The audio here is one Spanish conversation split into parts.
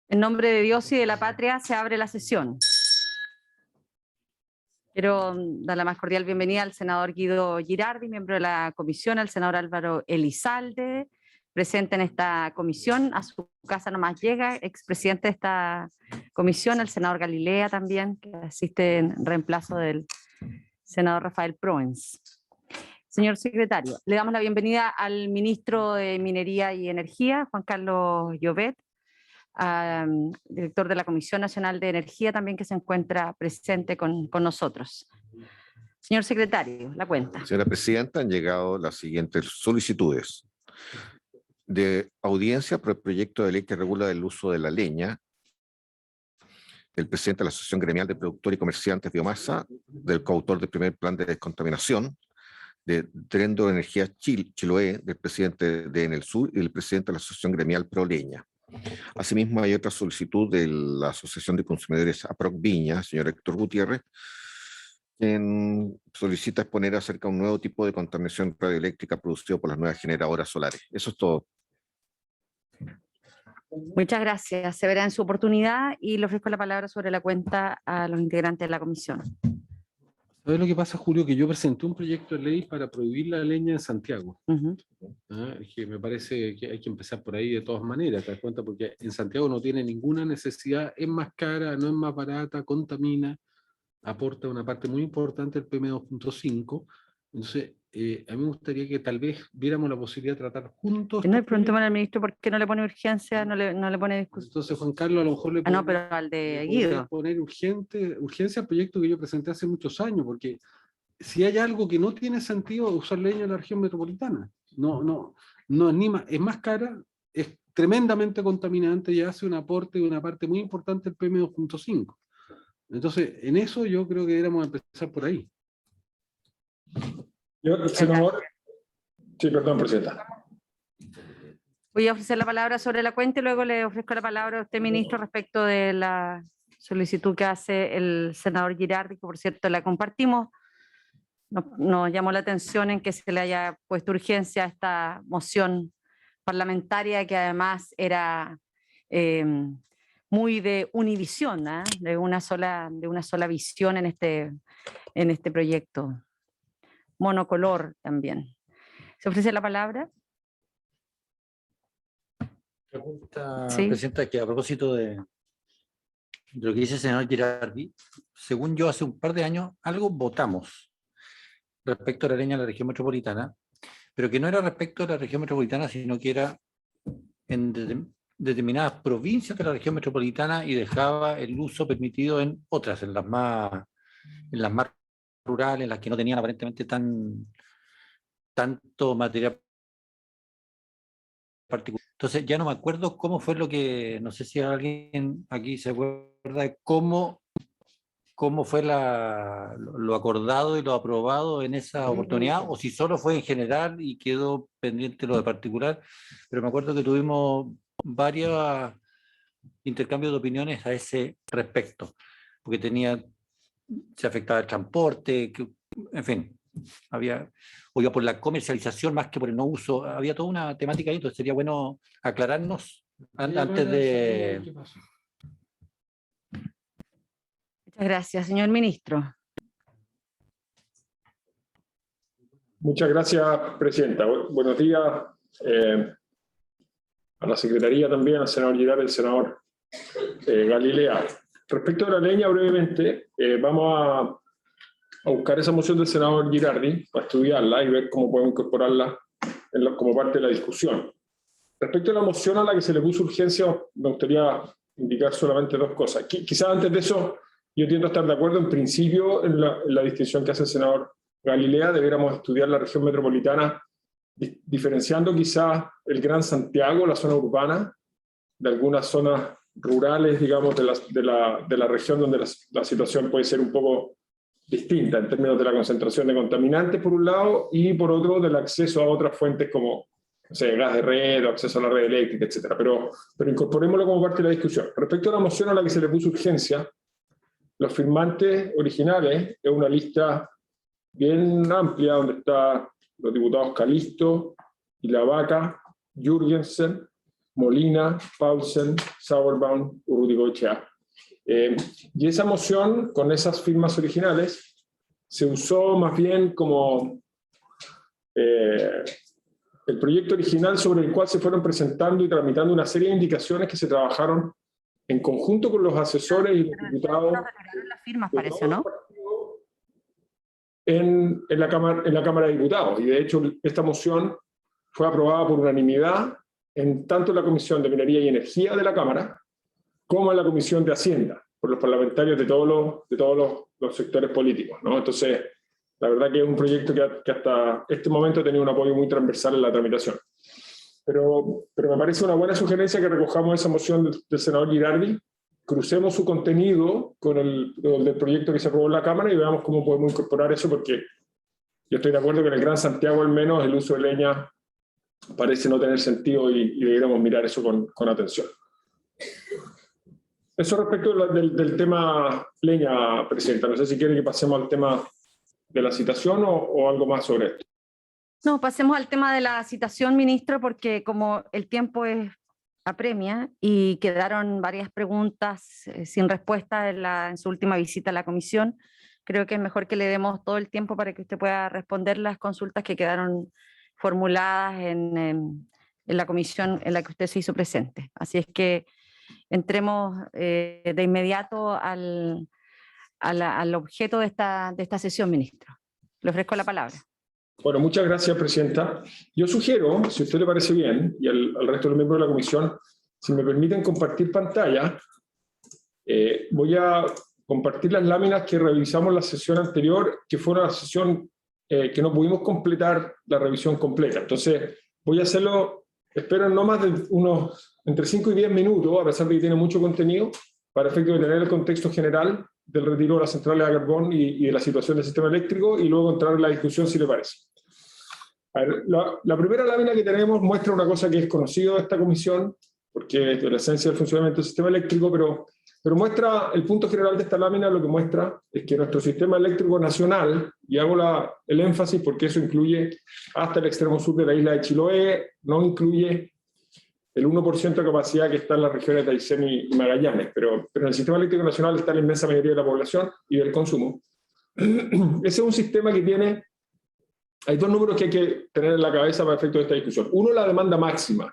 En nombre de Dios y de la patria se abre la sesión. Quiero dar la más cordial bienvenida al senador Guido Girardi, miembro de la comisión, al senador Álvaro Elizalde, presente en esta comisión. A su casa nomás llega, expresidente de esta comisión, al senador Galilea también, que asiste en reemplazo del senador Rafael Proens. Señor secretario, le damos la bienvenida al ministro de Minería y Energía, Juan Carlos Llobet, director de la Comisión Nacional de Energía también, que se encuentra presente con nosotros. Señor secretario, la cuenta. Señora presidenta, han llegado las siguientes solicitudes de audiencia por el proyecto de ley que regula el uso de la leña, del presidente de la Asociación Gremial de Productores y Comerciantes de Biomasa, del coautor del primer plan de descontaminación, de Trendo Energía Chiloé, del presidente de Enel Sur y del presidente de la Asociación Gremial Pro Leña. Asimismo, hay otra solicitud de la Asociación de Consumidores APROC Viña, señor Héctor Gutiérrez, quien solicita exponer acerca de un nuevo tipo de contaminación radioeléctrica producido por las nuevas generadoras solares. Eso es todo. Muchas gracias. Se verá en su oportunidad y le ofrezco la palabra sobre la cuenta a los integrantes de la comisión. ¿Sabes lo que pasa, Julio? Que yo presenté un proyecto de ley para prohibir la leña en Santiago. Es que me parece que hay que empezar por ahí de todas maneras, ¿te das cuenta? Porque en Santiago no tiene ninguna necesidad, es más cara, no es más barata, contamina, aporta una parte muy importante del PM2.5. Entonces, a mí me gustaría que tal vez viéramos la posibilidad de tratar juntos. No, preguntémosle al ministro por qué no le pone urgencia, no le pone discusión. Entonces, Juan Carlos, a lo mejor le puede, no, pero al de Guido. Poner urgencia al proyecto que yo presenté hace muchos años, porque si hay algo que no tiene sentido, usar leña en la región metropolitana. No anima, es más cara, es tremendamente contaminante y hace un aporte de una parte muy importante del PM2.5. Entonces, en eso yo creo que deberíamos empezar por ahí. Senador. Sí, perdón, presidenta. Voy a ofrecer la palabra sobre la cuenta y luego le ofrezco la palabra a usted, ministro, respecto de la solicitud que hace el senador Girardi, que por cierto la compartimos. Nos llamó la atención en que se le haya puesto urgencia a esta moción parlamentaria, que además era muy de univisión, de una sola visión en este proyecto. Monocolor también. ¿Se ofrece la palabra? Pregunta, sí. Presidenta, que a propósito de lo que dice el senador Girardi, según yo, hace un par de años algo votamos respecto a la leña en la región metropolitana, pero que no era respecto a la región metropolitana, sino que era en determinadas provincias de la región metropolitana y dejaba el uso permitido en otras, en las más rurales, en las que no tenían aparentemente tanto material particular. Entonces ya no me acuerdo cómo fue lo que, no sé si alguien aquí se acuerda de cómo fue lo acordado y lo aprobado en esa oportunidad, o si solo fue en general y quedó pendiente lo de particular, pero me acuerdo que tuvimos varios intercambios de opiniones a ese respecto, porque se afectaba el transporte, en fin, o iba por la comercialización más que por el no uso, había toda una temática ahí, entonces sería bueno aclararnos antes de... Muchas gracias, señor ministro. Muchas gracias, presidenta. Buenos días a la Secretaría también, al senador Girardi, al senador Galilea. Respecto a la leña, brevemente, vamos a buscar esa moción del senador Girardi para estudiarla y ver cómo podemos incorporarla como parte de la discusión. Respecto a la moción a la que se le puso urgencia, me gustaría indicar solamente dos cosas. Quizás antes de eso, yo tiendo a estar de acuerdo en principio en la distinción que hace el senador Galilea. Deberíamos estudiar la región metropolitana diferenciando quizás el Gran Santiago, la zona urbana, de algunas zonas rurales, digamos, de la región donde la situación puede ser un poco distinta en términos de la concentración de contaminantes por un lado y por otro del acceso a otras fuentes como, no sé, gas de red o acceso a la red eléctrica, etc. Pero incorporémoslo como parte de la discusión. Respecto a la moción a la que se le puso urgencia, los firmantes originales es una lista bien amplia donde están los diputados Calisto, Ilavaca, Jürgensen, Molina, Paulsen, Sauerbaum, Urruticoechea. Y esa moción, con esas firmas originales, se usó más bien como el proyecto original sobre el cual se fueron presentando y tramitando una serie de indicaciones que se trabajaron en conjunto con los asesores y los diputados. Las firmas, parece, ¿no? En la Cámara de Diputados. Y de hecho, esta moción fue aprobada por unanimidad en tanto en la Comisión de Minería y Energía de la Cámara como en la Comisión de Hacienda, por los parlamentarios de todos los sectores políticos, ¿no? Entonces, la verdad que es un proyecto que hasta este momento ha tenido un apoyo muy transversal en la tramitación. Pero me parece una buena sugerencia que recojamos esa moción del senador Girardi, crucemos su contenido con el del proyecto que se aprobó en la Cámara y veamos cómo podemos incorporar eso, porque yo estoy de acuerdo que en el Gran Santiago al menos el uso de leña parece no tener sentido y deberíamos mirar eso con atención. Eso respecto del tema leña, Presidenta. No sé si quiere que pasemos al tema de la citación o algo más sobre esto. No, pasemos al tema de la citación, ministro, porque como el tiempo apremia y quedaron varias preguntas sin respuesta en su última visita a la comisión, creo que es mejor que le demos todo el tiempo para que usted pueda responder las consultas que quedaron formuladas en la comisión en la que usted se hizo presente. Así es que entremos de inmediato al objeto de esta sesión, ministro. Le ofrezco la palabra. Bueno, muchas gracias, Presidenta. Yo sugiero, si a usted le parece bien, y al resto de los miembros de la comisión, si me permiten compartir pantalla, voy a compartir las láminas que revisamos la sesión anterior, que fue una sesión que no pudimos completar la revisión completa. Entonces, voy a hacerlo, espero no más de unos entre 5 y 10 minutos, a pesar de que tiene mucho contenido, para efecto de tener el contexto general del retiro de las centrales a carbón y de la situación del sistema eléctrico, y luego entrar en la discusión si le parece. A ver, la primera lámina que tenemos muestra una cosa que es conocida de esta comisión, porque es de la esencia del funcionamiento del sistema eléctrico, pero muestra el punto general de esta lámina. Lo que muestra es que nuestro sistema eléctrico nacional, y hago el énfasis porque eso incluye hasta el extremo sur de la isla de Chiloé, no incluye el 1% de capacidad que está en las regiones de Aysén y Magallanes, pero en el sistema eléctrico nacional está la inmensa mayoría de la población y del consumo. Ese es un sistema que tiene, hay dos números que hay que tener en la cabeza para efecto de esta discusión. Uno, la demanda máxima.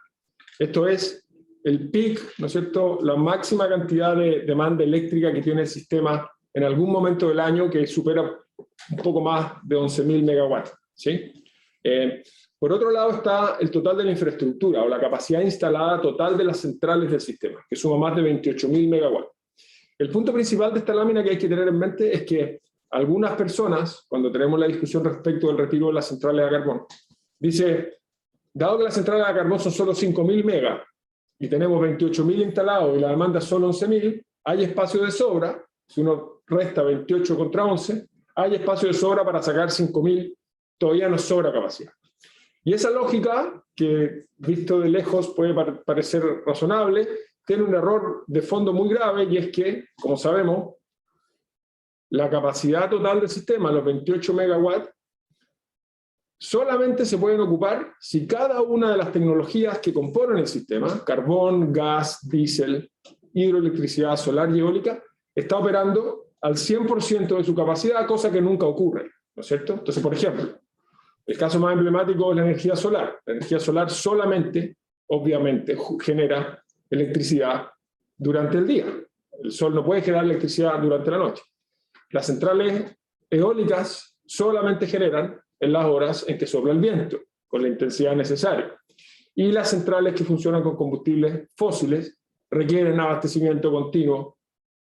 Esto es el peak, ¿no es cierto?, la máxima cantidad de demanda eléctrica que tiene el sistema en algún momento del año, que supera un poco más de 11.000 megawatts, ¿sí? Por otro lado está el total de la infraestructura o la capacidad instalada total de las centrales del sistema, que suma más de 28.000 megawatts. El punto principal de esta lámina que hay que tener en mente es que algunas personas, cuando tenemos la discusión respecto del retiro de las centrales a carbón, dice, dado que las centrales a carbón son solo 5.000 megas y tenemos 28.000 instalados y la demanda es solo 11.000, hay espacio de sobra, si uno resta 28 contra 11, hay espacio de sobra para sacar 5.000, todavía nos sobra capacidad. Y esa lógica, que visto de lejos puede parecer razonable, tiene un error de fondo muy grave, y es que, como sabemos, la capacidad total del sistema, los 28 megawatts, solamente se pueden ocupar si cada una de las tecnologías que componen el sistema, carbón, gas, diésel, hidroelectricidad, solar y eólica, está operando al 100% de su capacidad, cosa que nunca ocurre, ¿no es cierto? Entonces, por ejemplo, el caso más emblemático es la energía solar. La energía solar solamente, obviamente, genera electricidad durante el día. El sol no puede generar electricidad durante la noche. Las centrales eólicas solamente generan en las horas en que sopla el viento, con la intensidad necesaria. Y las centrales que funcionan con combustibles fósiles requieren abastecimiento continuo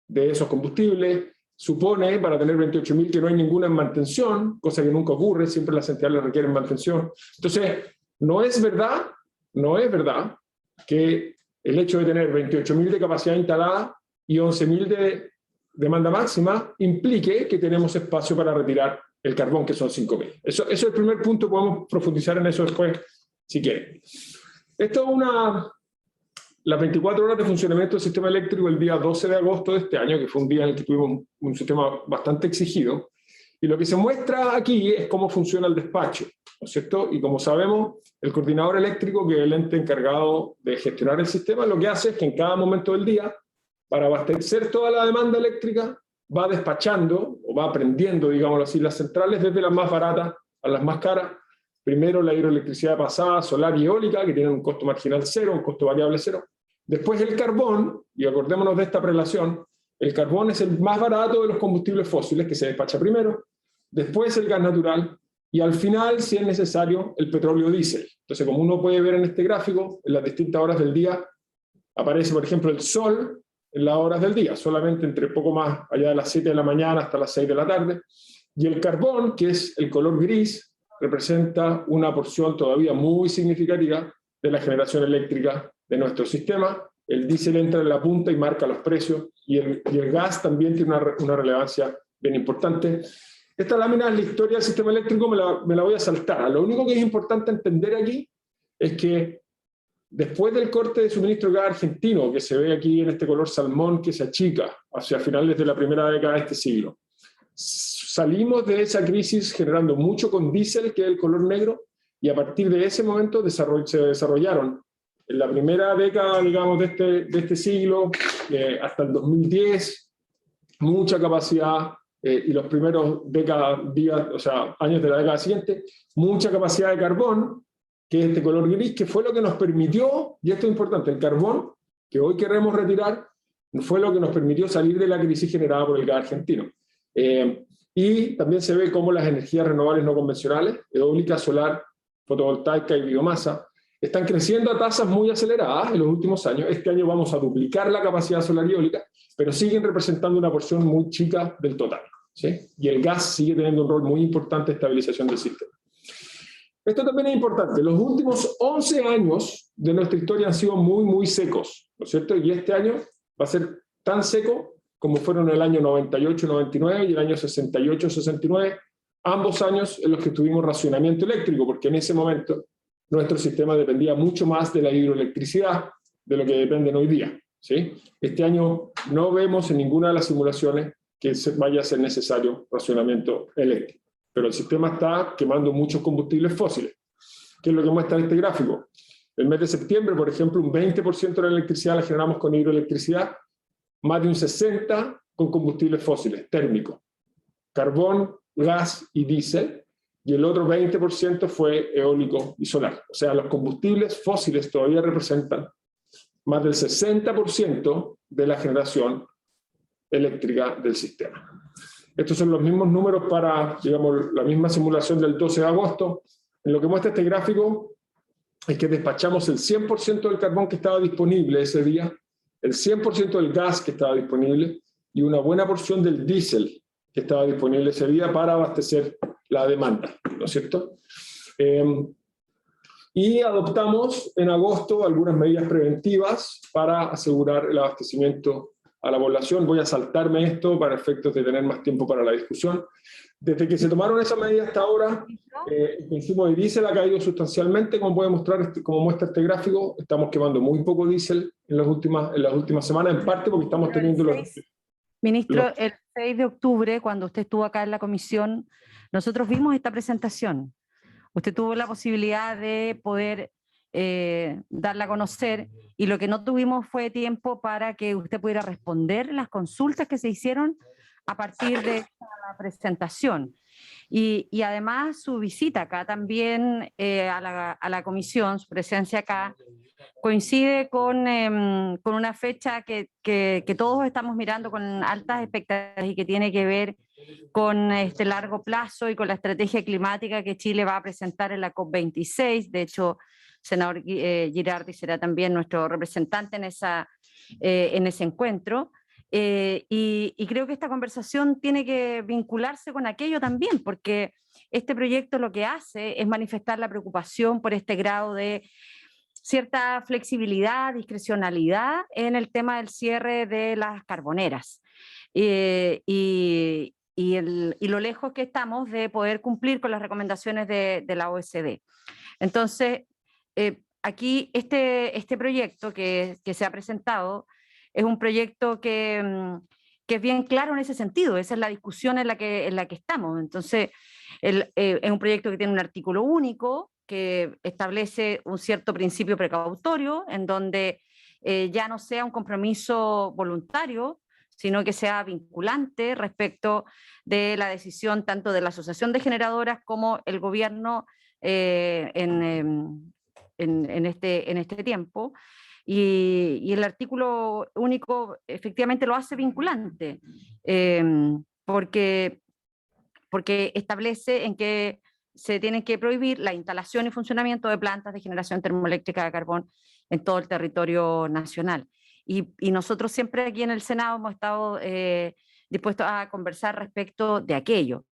de esos combustibles. Supone, para tener 28.000, que no hay ninguna en mantención, cosa que nunca ocurre, siempre las centrales requieren mantención. Entonces, no es verdad que el hecho de tener 28.000 de capacidad instalada y 11.000 de demanda máxima implique que tenemos espacio para retirar el carbón, que son 5.000. Eso es el primer punto, podemos profundizar en eso después, si quieren. Esto es las 24 horas de funcionamiento del sistema eléctrico el día 12 de agosto de este año, que fue un día en el que tuvimos un sistema bastante exigido, y lo que se muestra aquí es cómo funciona el despacho, ¿no ¿no es cierto? Y como sabemos, el coordinador eléctrico, que es el ente encargado de gestionar el sistema, lo que hace es que en cada momento del día, para abastecer toda la demanda eléctrica, va despachando o va prendiendo, digámoslo así, las centrales desde las más baratas a las más caras. Primero la hidroelectricidad pasada, solar y eólica, que tienen un costo marginal cero, un costo variable cero. Después el carbón, y acordémonos de esta prelación, el carbón es el más barato de los combustibles fósiles que se despacha primero, después el gas natural, y al final, si es necesario, el petróleo diésel. Entonces, como uno puede ver en este gráfico, en las distintas horas del día, aparece, por ejemplo, el sol en las horas del día, solamente entre poco más allá de las 7 de la mañana hasta las 6 de la tarde, y el carbón, que es el color gris, representa una porción todavía muy significativa de la generación eléctrica de nuestro sistema. El diésel entra en la punta y marca los precios, y el gas también tiene una relevancia bien importante. Esta lámina es la historia del sistema eléctrico, me la voy a saltar. Lo único que es importante entender aquí es que después del corte de suministro de gas argentino, que se ve aquí en este color salmón que se achica hacia finales de la primera década de este siglo, salimos de esa crisis generando mucho con diésel, que es el color negro, y a partir de ese momento se desarrollaron en la primera década, digamos, de este siglo, hasta el 2010, mucha capacidad, y los primeros años de la década siguiente, mucha capacidad de carbón, que es este color gris, que fue lo que nos permitió, y esto es importante, el carbón, que hoy queremos retirar, fue lo que nos permitió salir de la crisis generada por el gas argentino. Y también se ve cómo las energías renovables no convencionales, eólica, solar, fotovoltaica y biomasa, están creciendo a tasas muy aceleradas en los últimos años. Este año vamos a duplicar la capacidad solar y eólica, pero siguen representando una porción muy chica del total, ¿sí? Y el gas sigue teniendo un rol muy importante en estabilización del sistema. Esto también es importante. Los últimos 11 años de nuestra historia han sido muy, muy secos, ¿no es cierto? Y este año va a ser tan seco como fueron el año 98-99 y el año 68-69, ambos años en los que tuvimos racionamiento eléctrico, porque en ese momento nuestro sistema dependía mucho más de la hidroelectricidad de lo que dependen hoy día, ¿sí? Este año no vemos en ninguna de las simulaciones que vaya a ser necesario racionamiento eléctrico, pero el sistema está quemando muchos combustibles fósiles. ¿Qué es lo que muestra este gráfico? El mes de septiembre, por ejemplo, un 20% de la electricidad la generamos con hidroelectricidad, más de un 60% con combustibles fósiles, térmicos, carbón, gas y diésel, y el otro 20% fue eólico y solar. O sea, los combustibles fósiles todavía representan más del 60% de la generación eléctrica del sistema. Estos son los mismos números para, digamos, la misma simulación del 12 de agosto. En lo que muestra este gráfico es que despachamos el 100% del carbón que estaba disponible ese día, el 100% del gas que estaba disponible y una buena porción del diésel que estaba disponible ese día para abastecer la demanda, ¿no es cierto? Y adoptamos en agosto algunas medidas preventivas para asegurar el abastecimiento a la población. Voy a saltarme esto para efectos de tener más tiempo para la discusión. Desde que se tomaron esas medidas hasta ahora, el consumo de diésel ha caído sustancialmente, como puede mostrar, como muestra este gráfico. Estamos quemando muy poco diésel en las últimas semanas, en parte porque estamos teniendo Ministro, el 6 de octubre, cuando usted estuvo acá en la comisión, nosotros vimos esta presentación. Usted tuvo la posibilidad de poder darla a conocer, y lo que no tuvimos fue tiempo para que usted pudiera responder las consultas que se hicieron a partir de esta presentación. Y además su visita acá también a la comisión, su presencia acá, coincide con una fecha que todos estamos mirando con altas expectativas y que tiene que ver con este largo plazo y con la estrategia climática que Chile va a presentar en la COP26. De hecho, senador Girardi será también nuestro representante en ese encuentro. Y creo que esta conversación tiene que vincularse con aquello también, porque este proyecto lo que hace es manifestar la preocupación por este grado de cierta flexibilidad, discrecionalidad en el tema del cierre de las carboneras. Y lo lejos que estamos de poder cumplir con las recomendaciones de la OECD. Entonces, aquí este proyecto que se ha presentado es un proyecto que que es bien claro en ese sentido. Esa es la discusión en la que estamos. Entonces, es un proyecto que tiene un artículo único que establece un cierto principio precautorio en donde ya no sea un compromiso voluntario, sino que sea vinculante respecto de la decisión tanto de la Asociación de Generadoras como el gobierno en este tiempo. Y el artículo único efectivamente lo hace vinculante, porque establece en que se tiene que prohibir la instalación y funcionamiento de plantas de generación termoeléctrica de carbón en todo el territorio nacional. Y nosotros siempre aquí en el Senado hemos estado dispuestos a conversar respecto de aquello.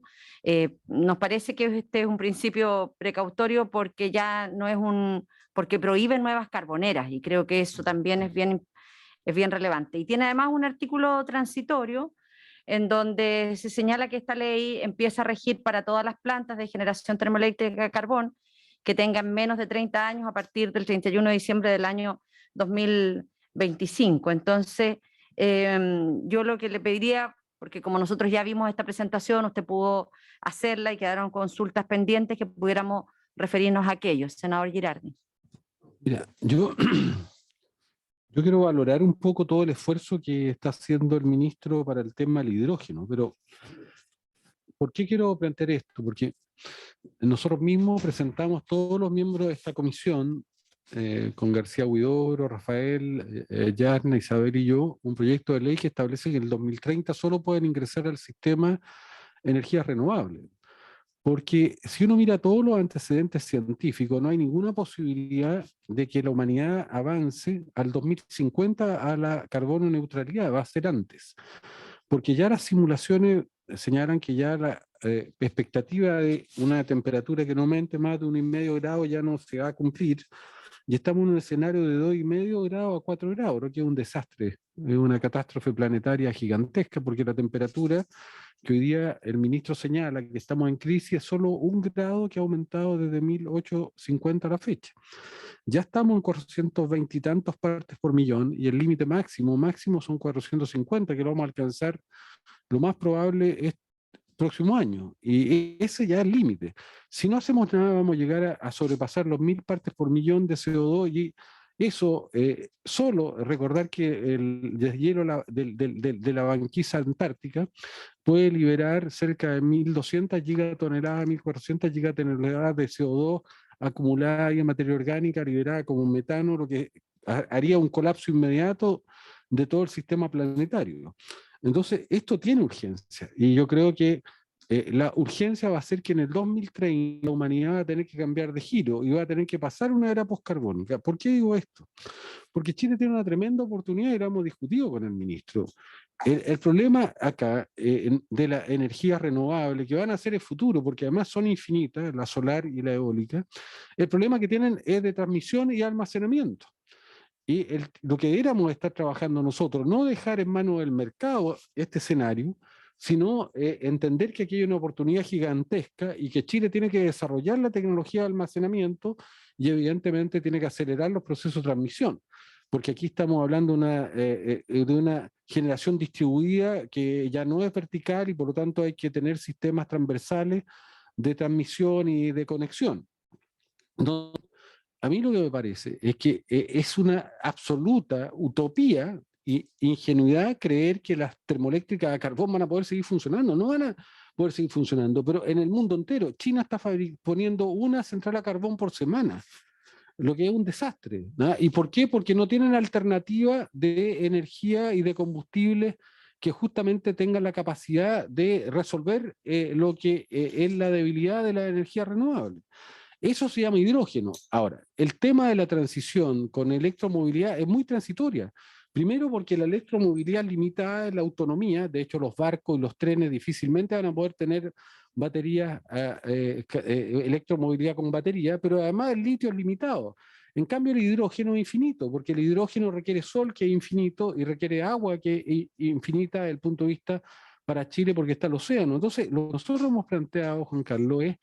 Nos parece que este es un principio precautorio porque ya no es porque prohíbe nuevas carboneras, y creo que eso también es bien relevante. Y tiene además un artículo transitorio en donde se señala que esta ley empieza a regir para todas las plantas de generación termoeléctrica de carbón que tengan menos de 30 años a partir del 31 de diciembre del año 2025. Entonces, yo lo que le pediría, porque como nosotros ya vimos esta presentación, usted pudo hacerla y quedaron consultas pendientes, que pudiéramos referirnos a aquello, senador Girardi. Mira, yo quiero valorar un poco todo el esfuerzo que está haciendo el ministro para el tema del hidrógeno, pero ¿por qué quiero plantear esto? Porque nosotros mismos presentamos, todos los miembros de esta comisión, con García Huidobro, Rafael, Yarna, Isabel y yo, un proyecto de ley que establece que en el 2030 solo pueden ingresar al sistema energías renovables. Porque si uno mira todos los antecedentes científicos, no hay ninguna posibilidad de que la humanidad avance al 2050 a la carbono neutralidad, va a ser antes. Porque ya las simulaciones señalan que ya la expectativa de una temperatura que no aumente más de 1,5 grados ya no se va a cumplir, y estamos en un escenario de 2,5 grados a 4 grados, lo que es un desastre, es una catástrofe planetaria gigantesca, porque la temperatura que hoy día el ministro señala que estamos en crisis es solo 1 grado que ha aumentado desde 1850 a la fecha. Ya estamos en 420 y tantos partes por millón, y el límite máximo son 450, que lo vamos a alcanzar, lo más probable es próximo año, y ese ya es el límite. Si no hacemos nada, vamos a llegar a sobrepasar los 1.000 partes por millón de CO2, y eso, solo recordar que el deshielo de la banquisa antártica puede liberar cerca de 1.200 gigatoneladas, 1.400 gigatoneladas de CO2 acumulada en materia orgánica, liberada como metano, lo que haría un colapso inmediato de todo el sistema planetario. Entonces, esto tiene urgencia, y yo creo que la urgencia va a ser que en el 2030 la humanidad va a tener que cambiar de giro y va a tener que pasar una era postcarbónica. ¿Por qué digo esto? Porque Chile tiene una tremenda oportunidad, y lo hemos discutido con el ministro. El problema acá de la energía renovable, que van a ser el futuro, porque además son infinitas, la solar y la eólica, el problema que tienen es de transmisión y almacenamiento. Y lo que deberíamos estar trabajando nosotros, no dejar en manos del mercado este escenario, sino entender que aquí hay una oportunidad gigantesca y que Chile tiene que desarrollar la tecnología de almacenamiento, y evidentemente tiene que acelerar los procesos de transmisión, porque aquí estamos hablando de una generación distribuida que ya no es vertical, y por lo tanto hay que tener sistemas transversales de transmisión y de conexión. No, a mí lo que me parece es que es una absoluta utopía y ingenuidad creer que las termoeléctricas a carbón van a poder seguir funcionando. No van a poder seguir funcionando, pero en el mundo entero, China está poniendo una central a carbón por semana, lo que es un desastre, ¿no? ¿Y por qué? Porque no tienen alternativa de energía y de combustibles que justamente tengan la capacidad de resolver lo que es la debilidad de la energía renovable. Eso se llama hidrógeno. Ahora, el tema de la transición con electromovilidad es muy transitoria. Primero porque la electromovilidad limitada es la autonomía. De hecho, los barcos y los trenes difícilmente van a poder tener baterías, electromovilidad con batería, pero además el litio es limitado. En cambio, el hidrógeno es infinito, porque el hidrógeno requiere sol, que es infinito, y requiere agua, que es infinita desde el punto de vista para Chile, porque está el océano. Entonces, lo que nosotros hemos planteado, Juan Carlos, es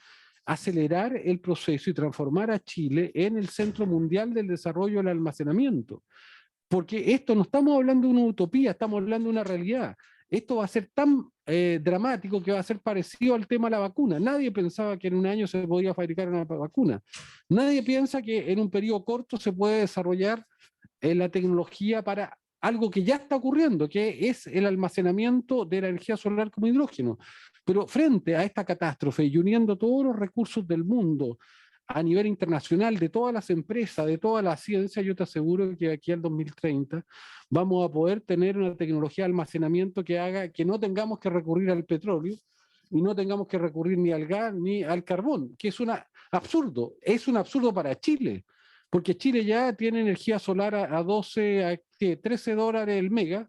acelerar el proceso y transformar a Chile en el centro mundial del desarrollo del almacenamiento. Porque esto no estamos hablando de una utopía, estamos hablando de una realidad. esto va a ser tan dramático que va a ser parecido al tema de la vacuna. Nadie pensaba que en un año se podía fabricar una vacuna. Nadie piensa que en un periodo corto se puede desarrollar la tecnología para algo que ya está ocurriendo, que es el almacenamiento de la energía solar como hidrógeno. Pero frente a esta catástrofe y uniendo todos los recursos del mundo a nivel internacional, de todas las empresas, de toda la ciencia, yo te aseguro que aquí al 2030 vamos a poder tener una tecnología de almacenamiento que haga que no tengamos que recurrir al petróleo y no tengamos que recurrir ni al gas ni al carbón, que es un absurdo para Chile, porque Chile ya tiene energía solar a 12, a 13 dólares el mega,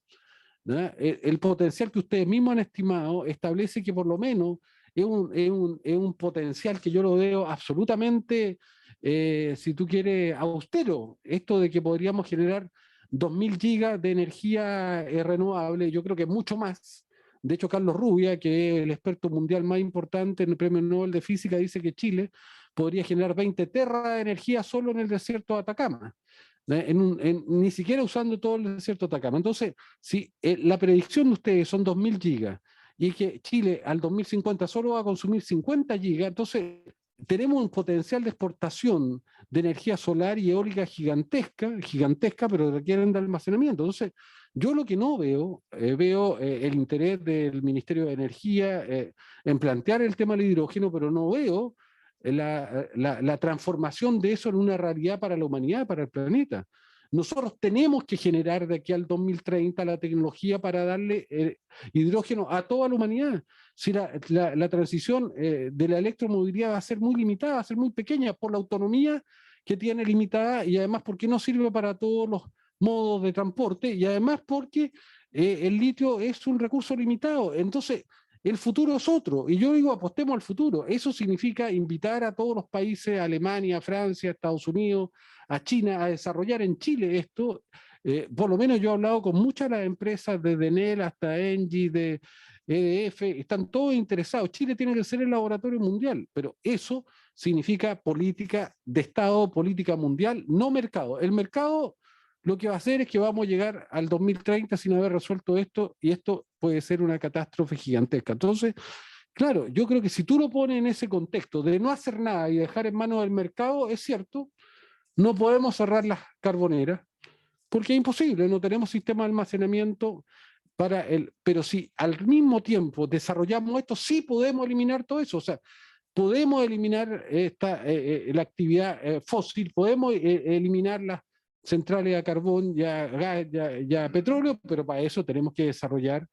¿no? El potencial que ustedes mismos han estimado establece que por lo menos es un potencial que yo lo veo absolutamente, si tú quieres, austero. Esto de que podríamos generar 2.000 gigas de energía renovable, yo creo que mucho más. De hecho, Carlos Rubia, que es el experto mundial más importante en el Premio Nobel de Física, dice que Chile podría generar 20 terras de energía solo en el desierto de Atacama. Ni siquiera usando todo el desierto de Atacama. Entonces, si la predicción de ustedes son 2.000 gigas y que Chile al 2050 solo va a consumir 50 gigas, entonces tenemos un potencial de exportación de energía solar y eólica gigantesca, pero requieren de almacenamiento. Entonces, yo lo que no veo, veo el interés del Ministerio de Energía en plantear el tema del hidrógeno, pero no veo la transformación de eso en una realidad para la humanidad, para el planeta. Nosotros tenemos que generar de aquí al 2030 la tecnología para darle hidrógeno a toda la humanidad. Si la transición de la electromovilidad va a ser muy limitada, va a ser muy pequeña por la autonomía que tiene limitada y además porque no sirve para todos los modos de transporte y además porque el litio es un recurso limitado. Entonces, el futuro es otro, y yo digo, apostemos al futuro. Eso significa invitar a todos los países, a Alemania, a Francia, a Estados Unidos, a China, a desarrollar en Chile esto. Por lo menos yo he hablado con muchas de las empresas, desde Enel hasta Engie, de EDF, están todos interesados. Chile tiene que ser el laboratorio mundial, pero eso significa política de Estado, política mundial, no mercado. El mercado lo que va a hacer es que vamos a llegar al 2030 sin haber resuelto esto, y esto puede ser una catástrofe gigantesca. Entonces, claro, yo creo que si tú lo pones en ese contexto de no hacer nada y dejar en manos del mercado, es cierto, no podemos cerrar las carboneras, porque es imposible, no tenemos sistema de almacenamiento para pero si al mismo tiempo desarrollamos esto, sí podemos eliminar todo eso, o sea, podemos eliminar la actividad fósil, podemos eliminar las centrales a carbón, ya gas, ya petróleo, pero para eso tenemos que desarrollar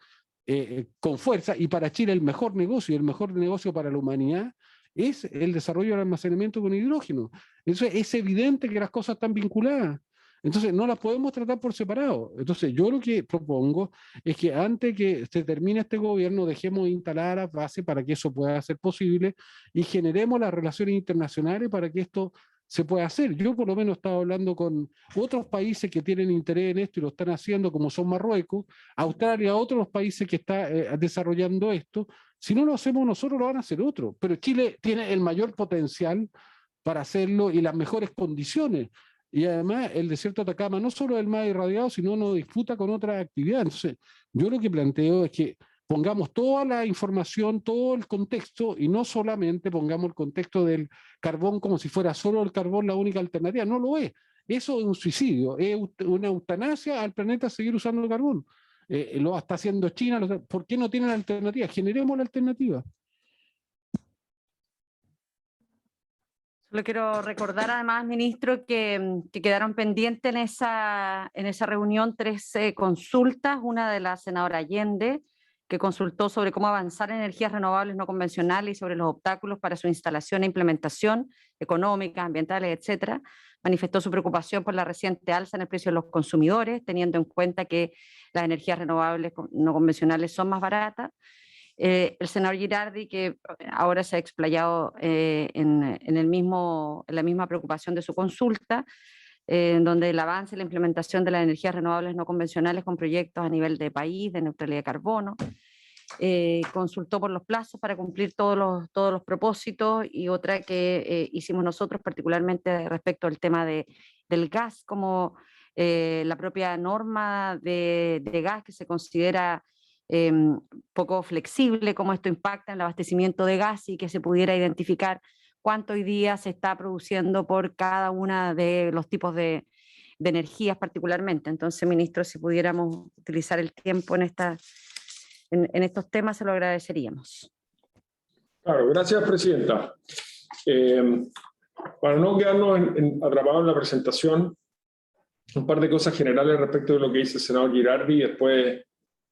con fuerza, y para Chile el mejor negocio para la humanidad es el desarrollo del almacenamiento con hidrógeno. Eso es evidente que las cosas están vinculadas. Entonces, no las podemos tratar por separado. Entonces, yo lo que propongo es que antes que se termine este gobierno, dejemos de instalar las bases para que eso pueda ser posible y generemos las relaciones internacionales para que esto se pueda hacer. Yo por lo menos he estado hablando con otros países que tienen interés en esto y lo están haciendo, como son Marruecos, Australia, otros países que están desarrollando esto. Si no lo hacemos nosotros, lo van a hacer otros. Pero Chile tiene el mayor potencial para hacerlo y las mejores condiciones. Y además el desierto de Atacama no solo es el más irradiado, sino nos disputa con otras actividades. Entonces, yo lo que planteo es que pongamos toda la información, todo el contexto, y no solamente pongamos el contexto del carbón como si fuera solo el carbón la única alternativa. No lo es. Eso es un suicidio, es una eutanasia al planeta seguir usando el carbón. Lo está haciendo China. ¿Por qué no tienen alternativa? Generemos la alternativa. Solo quiero recordar además, ministro, que quedaron pendientes en esa reunión 3 consultas, una de la senadora Allende, que consultó sobre cómo avanzar en energías renovables no convencionales y sobre los obstáculos para su instalación e implementación económica, ambientales, etcétera. Manifestó su preocupación por la reciente alza en el precio de los consumidores, teniendo en cuenta que las energías renovables no convencionales son más baratas. El senador Girardi, que ahora se ha explayado en la misma preocupación de su consulta, en donde el avance y la implementación de las energías renovables no convencionales con proyectos a nivel de país, de neutralidad de carbono, consultó por los plazos para cumplir todos los propósitos, y otra que hicimos nosotros particularmente respecto al tema del gas, como la propia norma de gas que se considera poco flexible, cómo esto impacta en el abastecimiento de gas y que se pudiera identificar cuánto hoy día se está produciendo por cada una de los tipos de energías particularmente. Entonces, ministro, si pudiéramos utilizar el tiempo en estos temas, se lo agradeceríamos. Claro, gracias, presidenta. Para no quedarnos atrapados en la presentación, un par de cosas generales respecto de lo que dice el senador Girardi y después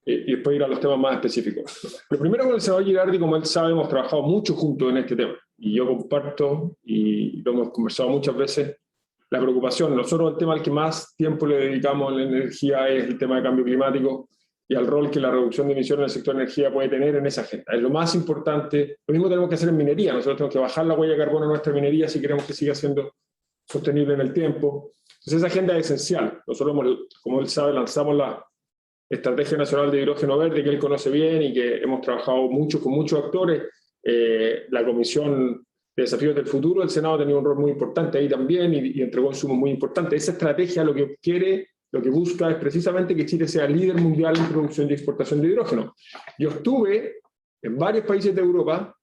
ir a los temas más específicos. Lo primero, con el senador Girardi, como él sabe, hemos trabajado mucho juntos en este tema. Y yo comparto, y lo hemos conversado muchas veces, la preocupación. Nosotros el tema al que más tiempo le dedicamos en la energía es el tema de cambio climático y al rol que la reducción de emisiones en el sector de energía puede tener en esa agenda. Es lo más importante. Lo mismo tenemos que hacer en minería. Nosotros tenemos que bajar la huella de carbono en nuestra minería si queremos que siga siendo sostenible en el tiempo. Entonces esa agenda es esencial. Nosotros, como él sabe, lanzamos la Estrategia Nacional de Hidrógeno Verde, que él conoce bien y que hemos trabajado mucho con muchos actores. La Comisión de Desafíos del Futuro, el Senado tenía un rol muy importante ahí también y entregó insumos muy importantes. Esa estrategia lo que quiere, lo que busca es precisamente que Chile sea líder mundial en producción y exportación de hidrógeno. Yo estuve en varios países de Europa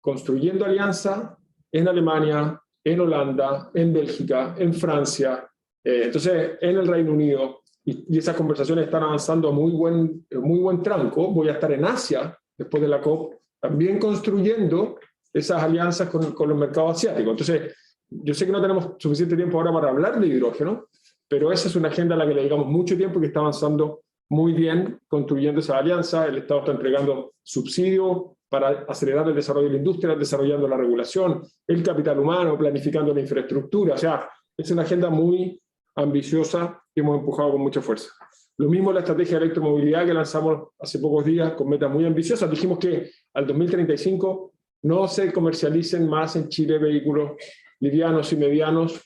construyendo alianzas en Alemania, en Holanda, en Bélgica, en Francia, entonces en el Reino Unido, y esas conversaciones están avanzando a muy buen tranco. Voy a estar en Asia después de la COP, también construyendo esas alianzas con los mercados asiáticos. Entonces, yo sé que no tenemos suficiente tiempo ahora para hablar de hidrógeno, pero esa es una agenda a la que le dedicamos mucho tiempo y que está avanzando muy bien construyendo esa alianza. El Estado está entregando subsidios para acelerar el desarrollo de la industria, desarrollando la regulación, el capital humano, planificando la infraestructura. O sea, es una agenda muy ambiciosa que hemos empujado con mucha fuerza. Lo mismo la estrategia de electromovilidad que lanzamos hace pocos días con metas muy ambiciosas. Dijimos que al 2035 no se comercialicen más en Chile vehículos livianos y medianos,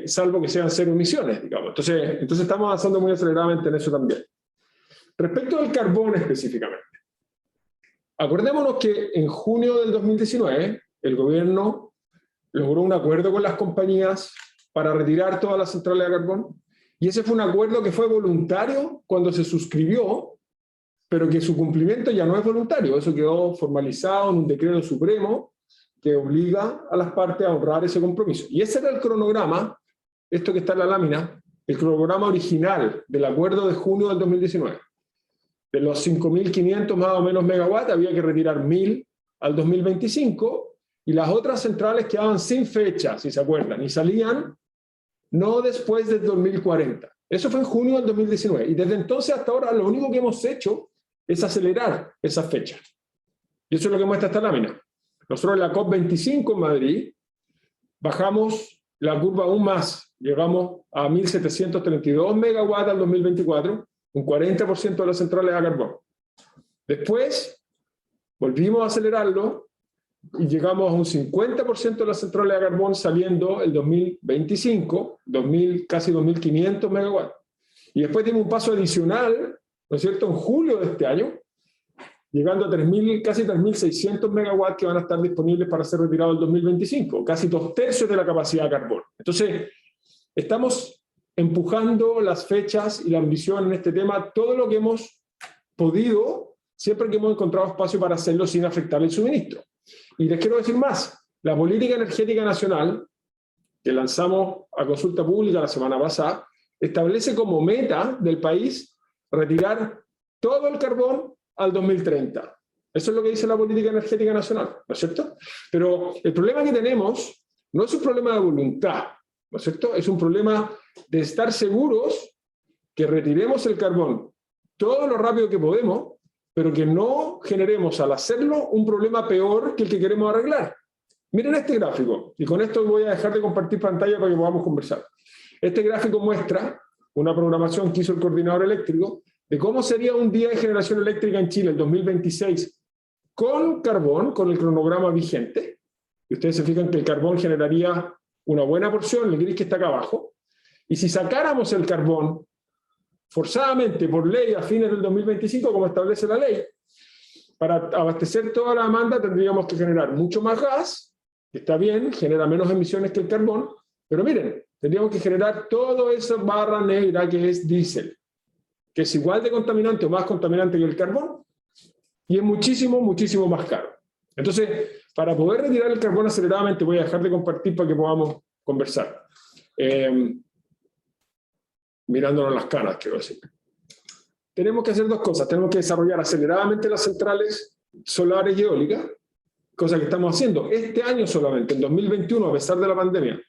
salvo que sean cero emisiones, digamos. Entonces estamos avanzando muy aceleradamente en eso también. Respecto al carbón específicamente, acordémonos que en junio del 2019 el gobierno logró un acuerdo con las compañías para retirar todas las centrales de carbón, y ese fue un acuerdo que fue voluntario cuando se suscribió, pero que su cumplimiento ya no es voluntario. Eso quedó formalizado en un decreto supremo que obliga a las partes a honrar ese compromiso. Y ese era el cronograma, esto que está en la lámina, el cronograma original del acuerdo de junio del 2019. De los 5.500 más o menos megawatts, había que retirar 1.000 al 2025, y las otras centrales quedaban sin fecha, si se acuerdan, y salían no después del 2040. Eso fue en junio del 2019, y desde entonces hasta ahora lo único que hemos hecho es acelerar esa fecha. Y eso es lo que muestra esta lámina. Nosotros en la COP25 en Madrid bajamos la curva aún más, llegamos a 1.732 megawatts al 2024, un 40% de las centrales a carbón. Después volvimos a acelerarlo y llegamos a un 50% de las centrales a carbón saliendo el 2025, casi 2.500 megawatts. Y después dimos un paso adicional, ¿no es cierto?, en julio de este año, llegando a casi 3.600 megawatts que van a estar disponibles para ser retirados en 2025, casi 2/3 de la capacidad de carbón. Entonces, estamos empujando las fechas y la ambición en este tema, todo lo que hemos podido, siempre que hemos encontrado espacio para hacerlo sin afectar el suministro. Y les quiero decir más, la política energética nacional, que lanzamos a consulta pública la semana pasada, establece como meta del país retirar todo el carbón al 2030. Eso es lo que dice la política energética nacional, ¿no es cierto? Pero el problema que tenemos no es un problema de voluntad, ¿no es cierto? Es un problema de estar seguros que retiremos el carbón todo lo rápido que podemos, pero que no generemos al hacerlo un problema peor que el que queremos arreglar. Miren este gráfico, y con esto voy a dejar de compartir pantalla para que podamos conversar. Este gráfico muestra una programación que hizo el coordinador eléctrico de cómo sería un día de generación eléctrica en Chile el 2026 con carbón, con el cronograma vigente. Y ustedes se fijan que el carbón generaría una buena porción, el gris que está acá abajo. Y si sacáramos el carbón forzadamente por ley a fines del 2025, como establece la ley, para abastecer toda la demanda tendríamos que generar mucho más gas, que está bien, genera menos emisiones que el carbón, pero miren, tendríamos que generar toda esa barra negra que es diésel, que es igual de contaminante o más contaminante que el carbón, y es muchísimo, muchísimo más caro. Entonces, para poder retirar el carbón aceleradamente, voy a dejar de compartir para que podamos conversar. Mirándonos las caras, quiero decir. Tenemos que hacer dos cosas. Tenemos que desarrollar aceleradamente las centrales solares y eólicas, cosa que estamos haciendo este año solamente, en 2021, a pesar de la pandemia.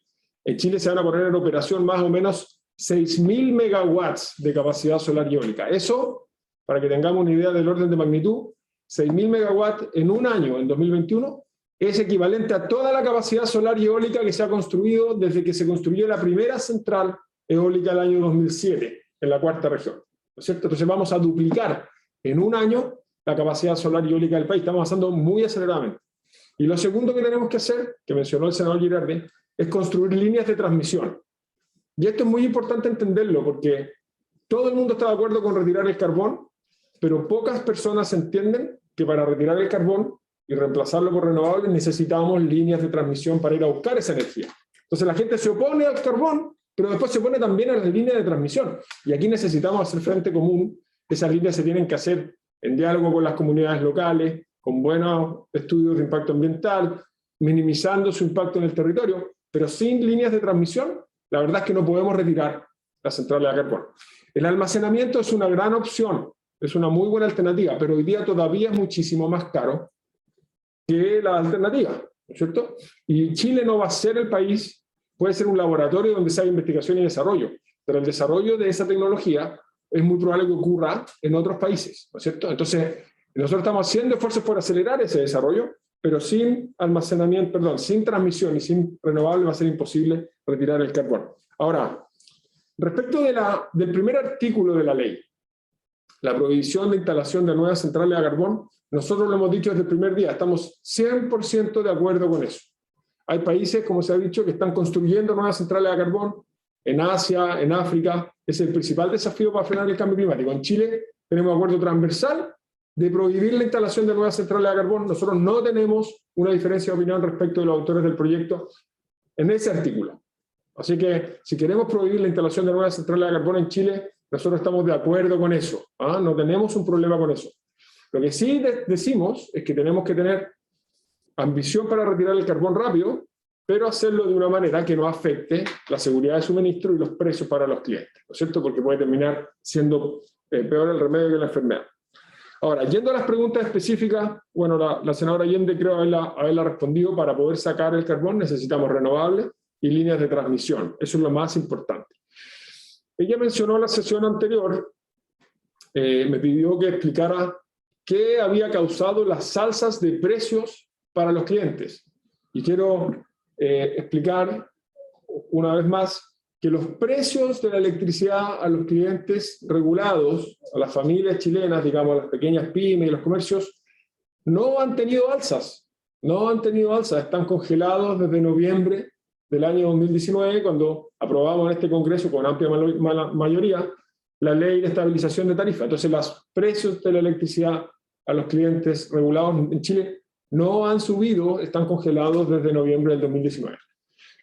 En Chile se van a poner en operación más o menos 6.000 megawatts de capacidad solar y eólica. Eso, para que tengamos una idea del orden de magnitud, 6.000 megawatts en un año, en 2021, es equivalente a toda la capacidad solar y eólica que se ha construido desde que se construyó la primera central eólica el año 2007, en la cuarta región. ¿No es cierto? Entonces vamos a duplicar en un año la capacidad solar y eólica del país. Estamos avanzando muy aceleradamente. Y lo segundo que tenemos que hacer, que mencionó el senador Girardi, es construir líneas de transmisión. Y esto es muy importante entenderlo, porque todo el mundo está de acuerdo con retirar el carbón, pero pocas personas entienden que para retirar el carbón y reemplazarlo por renovables necesitamos líneas de transmisión para ir a buscar esa energía. Entonces la gente se opone al carbón, pero después se opone también a las líneas de transmisión. Y aquí necesitamos hacer frente común. Esas líneas se tienen que hacer en diálogo con las comunidades locales, con buenos estudios de impacto ambiental, minimizando su impacto en el territorio, pero sin líneas de transmisión, la verdad es que no podemos retirar las centrales a carbón. El almacenamiento es una gran opción, es una muy buena alternativa, pero hoy día todavía es muchísimo más caro que la alternativa, ¿no es cierto? Y Chile no va a ser el país, puede ser un laboratorio donde se haga investigación y desarrollo, pero el desarrollo de esa tecnología es muy probable que ocurra en otros países, ¿no es cierto? Entonces, nosotros estamos haciendo esfuerzos por acelerar ese desarrollo, pero sin almacenamiento, perdón, sin transmisión y sin renovable va a ser imposible retirar el carbón. Ahora, respecto del primer artículo de la ley, la prohibición de instalación de nuevas centrales a carbón, nosotros lo hemos dicho desde el primer día, estamos 100% de acuerdo con eso. Hay países, como se ha dicho, que están construyendo nuevas centrales a carbón, en Asia, en África, es el principal desafío para frenar el cambio climático. En Chile tenemos acuerdo transversal de prohibir la instalación de nuevas centrales a carbón. Nosotros no tenemos una diferencia de opinión respecto de los autores del proyecto en ese artículo. Así que si queremos prohibir la instalación de nuevas centrales a carbón en Chile, nosotros estamos de acuerdo con eso. No tenemos un problema con eso. Lo que sí decimos es que tenemos que tener ambición para retirar el carbón rápido, pero hacerlo de una manera que no afecte la seguridad de suministro y los precios para los clientes, ¿no es cierto? Porque puede terminar siendo peor el remedio que la enfermedad. Ahora, yendo a las preguntas específicas, bueno, la senadora Allende creo haberla respondido. Para poder sacar el carbón necesitamos renovables y líneas de transmisión. Eso es lo más importante. Ella mencionó en la sesión anterior, me pidió que explicara qué había causado las alzas de precios para los clientes. Y quiero explicar una vez más que los precios de la electricidad a los clientes regulados, a las familias chilenas, digamos, a las pequeñas pymes y los comercios, no han tenido alzas. No han tenido alzas, están congelados desde noviembre del año 2019, cuando aprobamos en este Congreso con amplia mayoría la ley de estabilización de tarifa. Entonces, los precios de la electricidad a los clientes regulados en Chile no han subido, están congelados desde noviembre del 2019.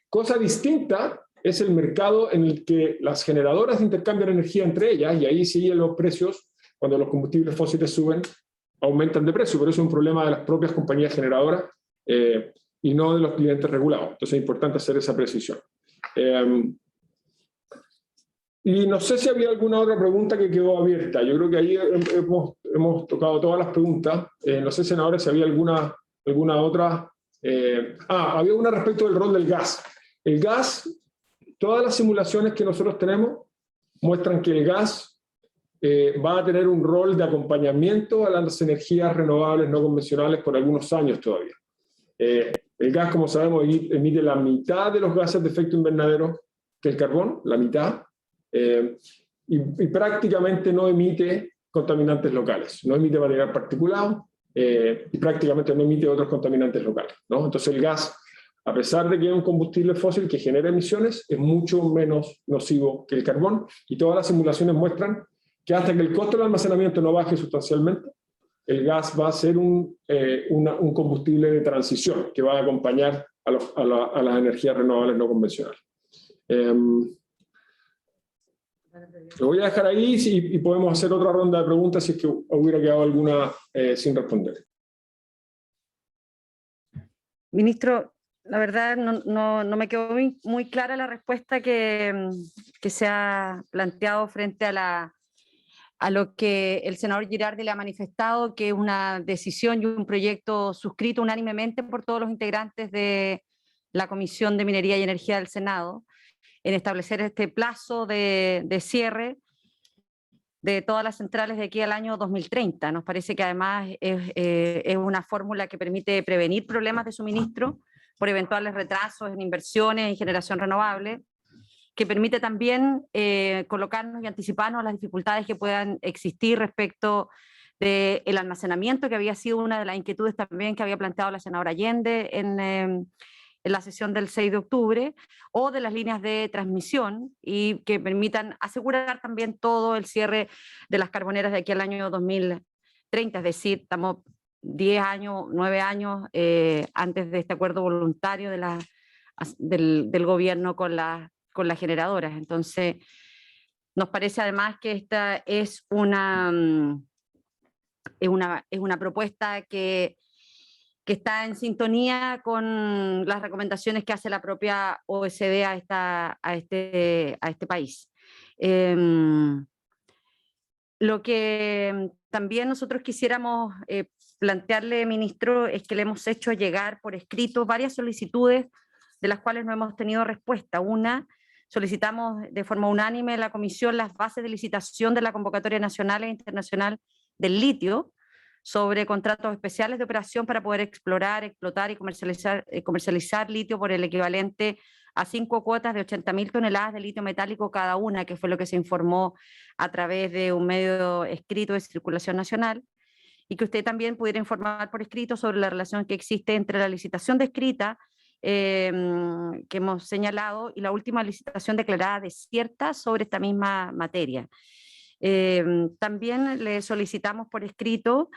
Cosa distinta es el mercado en el que las generadoras intercambian energía entre ellas, y ahí sí los precios, cuando los combustibles fósiles suben, aumentan de precio, pero eso es un problema de las propias compañías generadoras y no de los clientes regulados. Entonces es importante hacer esa precisión. Y no sé si había alguna otra pregunta que quedó abierta. Yo creo que ahí hemos tocado todas las preguntas. No sé, senadores, si había alguna otra. Había una respecto del rol del gas. El gas, todas las simulaciones que nosotros tenemos muestran que el gas va a tener un rol de acompañamiento a las energías renovables no convencionales por algunos años todavía. El gas, como sabemos, emite la mitad de los gases de efecto invernadero que el carbón, la mitad, y prácticamente no emite contaminantes locales, no emite material particulado y prácticamente no emite otros contaminantes locales, ¿no? Entonces el gas, a pesar de que es un combustible fósil que genera emisiones, es mucho menos nocivo que el carbón, y todas las simulaciones muestran que hasta que el costo del almacenamiento no baje sustancialmente, el gas va a ser un combustible de transición que va a acompañar a las energías renovables no convencionales. Lo voy a dejar ahí y podemos hacer otra ronda de preguntas si es que hubiera quedado alguna sin responder. Ministro, la verdad no me quedó muy clara la respuesta que se ha planteado frente a lo que el senador Girardi le ha manifestado, que es una decisión y un proyecto suscrito unánimemente por todos los integrantes de la Comisión de Minería y Energía del Senado, en establecer este plazo de cierre de todas las centrales de aquí al año 2030. Nos parece que además es una fórmula que permite prevenir problemas de suministro por eventuales retrasos en inversiones en generación renovable, que permite también colocarnos y anticiparnos a las dificultades que puedan existir respecto del almacenamiento, que había sido una de las inquietudes también que había planteado la senadora Allende en la sesión del 6 de octubre, o de las líneas de transmisión, y que permitan asegurar también todo el cierre de las carboneras de aquí al año 2030, es decir, estamos 10 años, 9 años antes de este acuerdo voluntario del gobierno con las generadoras. Entonces, nos parece además que esta es una propuesta que está en sintonía con las recomendaciones que hace la propia OECD a este país. Lo que también nosotros quisiéramos plantearle, ministro, es que le hemos hecho llegar por escrito varias solicitudes de las cuales no hemos tenido respuesta. Una, solicitamos de forma unánime en la comisión las bases de licitación de la convocatoria nacional e internacional del litio, sobre contratos especiales de operación para poder explorar, explotar y comercializar litio por el equivalente a 5 cuotas de 80.000 toneladas de litio metálico cada una, que fue lo que se informó a través de un medio escrito de circulación nacional, y que usted también pudiera informar por escrito sobre la relación que existe entre la licitación descrita que hemos señalado y la última licitación declarada desierta sobre esta misma materia. También le solicitamos por escrito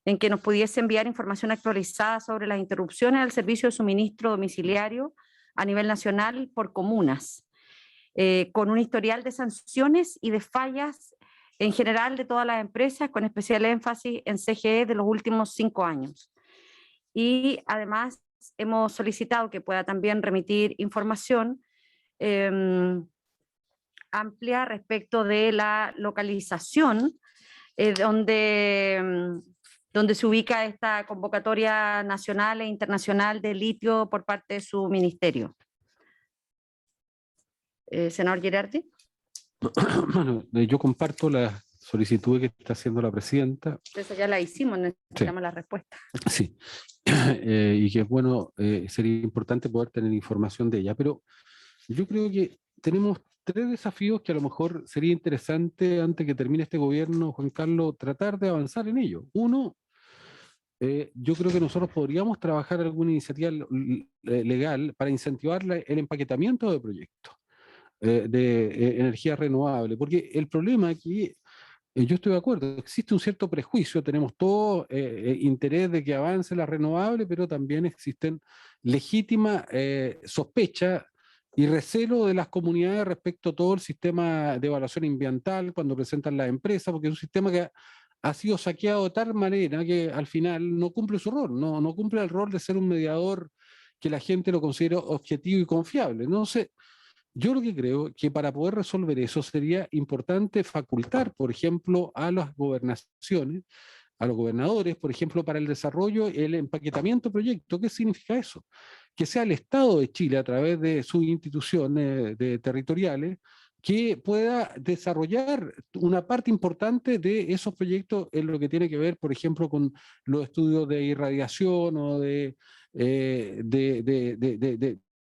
en que nos pudiese enviar información actualizada sobre las interrupciones al servicio de suministro domiciliario a nivel nacional por comunas, con un historial de sanciones y de fallas en general de todas las empresas, con especial énfasis en CGE de los últimos 5 años. Y además hemos solicitado que pueda también remitir información amplia respecto de la localización donde se ubica esta convocatoria nacional e internacional de litio por parte de su ministerio. Senador Girardi. Bueno, yo comparto la solicitud que está haciendo la presidenta. Esa ya la hicimos, necesitamos la respuesta. Sí, y que es bueno, sería importante poder tener información de ella, pero yo creo que tenemos 3 desafíos que a lo mejor sería interesante, antes que termine este gobierno, Juan Carlos, tratar de avanzar en ello. Uno, yo creo que nosotros podríamos trabajar alguna iniciativa legal para incentivar el empaquetamiento de proyectos de energía renovable, porque el problema aquí, yo estoy de acuerdo, existe un cierto prejuicio, tenemos todo interés de que avance la renovable, pero también existen legítima sospecha y recelo de las comunidades respecto a todo el sistema de evaluación ambiental cuando presentan las empresas, porque es un sistema que ha sido saqueado de tal manera que al final no cumple su rol, no cumple el rol de ser un mediador que la gente lo considere objetivo y confiable. Entonces, yo lo que creo que para poder resolver eso sería importante facultar, por ejemplo, a las gobernaciones, a los gobernadores, por ejemplo, para el desarrollo, el empaquetamiento de proyectos. ¿Qué significa eso? Que sea el Estado de Chile, a través de sus instituciones territoriales, que pueda desarrollar una parte importante de esos proyectos en lo que tiene que ver, por ejemplo, con los estudios de irradiación o de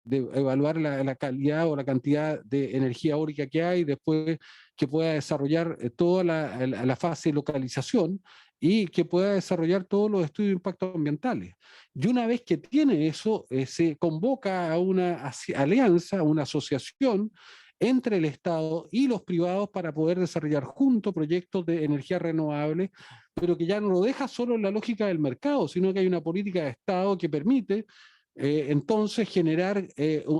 evaluar la calidad o la cantidad de energía eólica que hay, después que pueda desarrollar toda la fase de localización y que pueda desarrollar todos los estudios de impactos ambientales. Y una vez que tiene eso, se convoca a una alianza, a una asociación entre el Estado y los privados para poder desarrollar juntos proyectos de energía renovable, pero que ya no lo deja solo en la lógica del mercado, sino que hay una política de Estado que permite entonces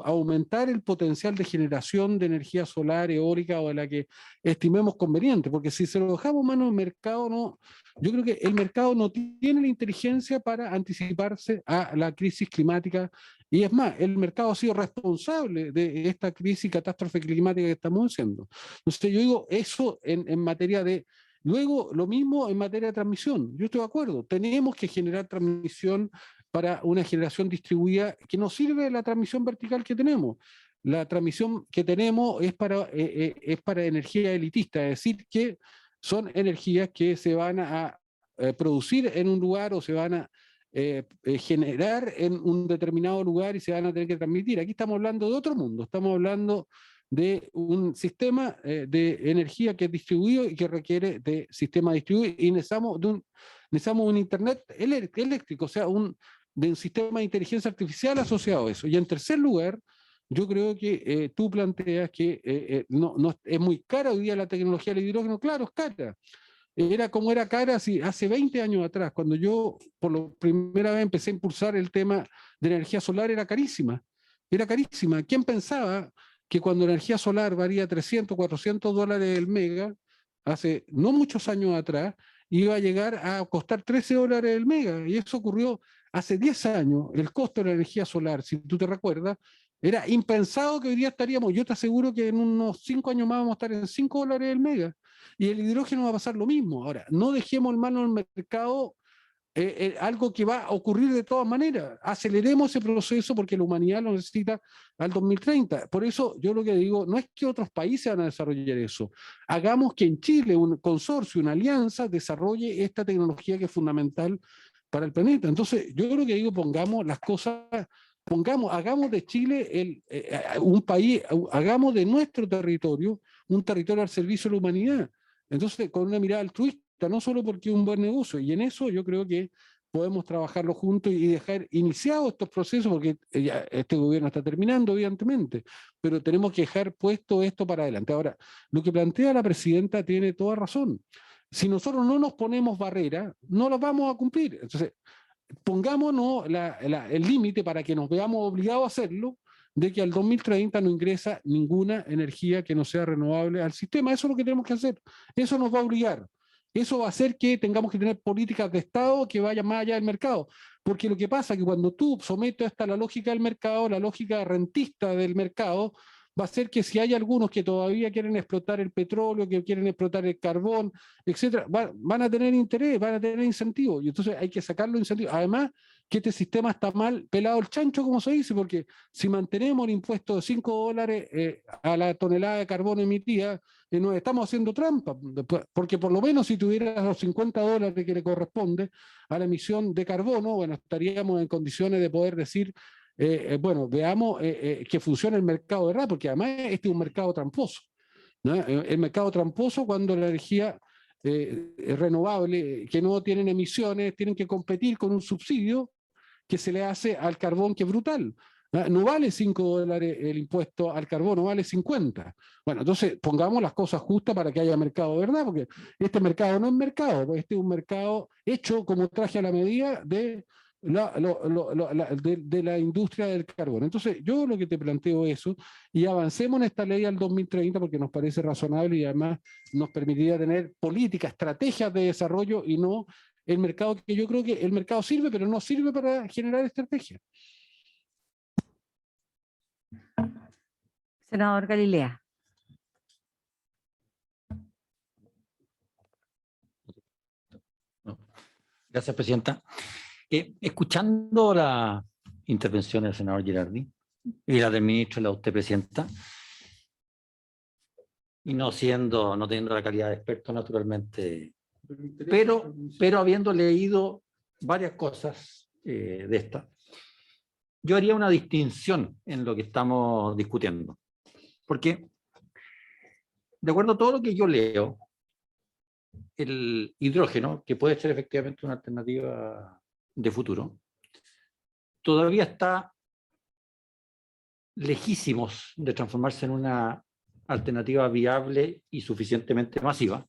aumentar el potencial de generación de energía solar, eólica o de la que estimemos conveniente, porque si se lo dejamos mano al mercado, no, yo creo que el mercado no tiene la inteligencia para anticiparse a la crisis climática, y es más, el mercado ha sido responsable de esta crisis, catástrofe climática que estamos haciendo. Entonces yo digo, eso en materia de... Luego, lo mismo en materia de transmisión, yo estoy de acuerdo, tenemos que generar transmisión para una generación distribuida que no sirve la transmisión vertical que tenemos. La transmisión que tenemos es para energía elitista, es decir, que son energías que se van a producir en un lugar o se van a generar en un determinado lugar y se van a tener que transmitir. Aquí estamos hablando de otro mundo, estamos hablando de un sistema de energía que es distribuido y que requiere de sistema distribuido, y necesitamos un internet eléctrico, o sea, de un sistema de inteligencia artificial asociado a eso. Y en tercer lugar, yo creo que tú planteas que no es muy cara hoy día la tecnología del hidrógeno. Claro, es cara. Era como era cara hace 20 años atrás, cuando yo por primera vez empecé a impulsar el tema de la energía solar, era carísima. Era carísima. ¿Quién pensaba que cuando la energía solar valía $300, $400 el mega, hace no muchos años atrás, iba a llegar a costar $13 el mega? Y eso ocurrió hace 10 años. El costo de la energía solar, si tú te recuerdas, era impensado que hoy día estaríamos. Yo te aseguro que en unos 5 años más vamos a estar en $5 el mega. Y el hidrógeno va a pasar lo mismo. Ahora, no dejemos en mano al mercado algo que va a ocurrir de todas maneras. Aceleremos ese proceso porque la humanidad lo necesita al 2030. Por eso yo lo que digo, no es que otros países van a desarrollar eso. Hagamos que en Chile un consorcio, una alianza, desarrolle esta tecnología que es fundamental para el planeta. Entonces, yo lo que digo, pongamos las cosas, hagamos de Chile un país, hagamos de nuestro territorio un territorio al servicio de la humanidad. Entonces, con una mirada altruista, no solo porque es un buen negocio, y en eso yo creo que podemos trabajarlo juntos y dejar iniciados estos procesos, porque este gobierno está terminando, evidentemente, pero tenemos que dejar puesto esto para adelante. Ahora, lo que plantea la presidenta tiene toda razón. Si nosotros no nos ponemos barreras, no las vamos a cumplir. Entonces, pongámonos el límite para que nos veamos obligados a hacerlo, de que al 2030 no ingresa ninguna energía que no sea renovable al sistema. Eso es lo que tenemos que hacer. Eso nos va a obligar. Eso va a hacer que tengamos que tener políticas de Estado que vayan más allá del mercado. Porque lo que pasa es que cuando tú sometes esta a la lógica del mercado, la lógica rentista del mercado, va a ser que si hay algunos que todavía quieren explotar el petróleo, que quieren explotar el carbón, etcétera, van a tener interés, van a tener incentivos. Y entonces hay que sacar los incentivos. Además, que este sistema está mal pelado el chancho, como se dice, porque si mantenemos el impuesto de $5 a la tonelada de carbón emitida, nos estamos haciendo trampa, porque por lo menos si tuvieras los $50 que le corresponde a la emisión de carbono, bueno, estaríamos en condiciones de poder decir, bueno, veamos que funciona el mercado de verdad, porque además este es un mercado tramposo, ¿no? El mercado tramposo cuando la energía renovable, que no tienen emisiones, tienen que competir con un subsidio que se le hace al carbón, que es brutal. No vale $5 el impuesto al carbón, no vale 50. Bueno, entonces pongamos las cosas justas para que haya mercado de verdad, porque este mercado no es mercado, este es un mercado hecho como traje a la medida de la industria del carbón. Entonces, yo lo que te planteo es eso, y avancemos en esta ley al 2030 porque nos parece razonable y además nos permitiría tener políticas, estrategias de desarrollo y no el mercado, que yo creo que el mercado sirve, pero no sirve para generar estrategias. Senador Galilea. Gracias, presidenta. Escuchando la intervención del senador Girardi y la del ministro y la de usted, presidenta, y no teniendo la calidad de experto, naturalmente, pero habiendo leído varias cosas de esta, yo haría una distinción en lo que estamos discutiendo. Porque, de acuerdo a todo lo que yo leo, el hidrógeno, que puede ser efectivamente una alternativa de futuro, todavía está lejísimos de transformarse en una alternativa viable y suficientemente masiva,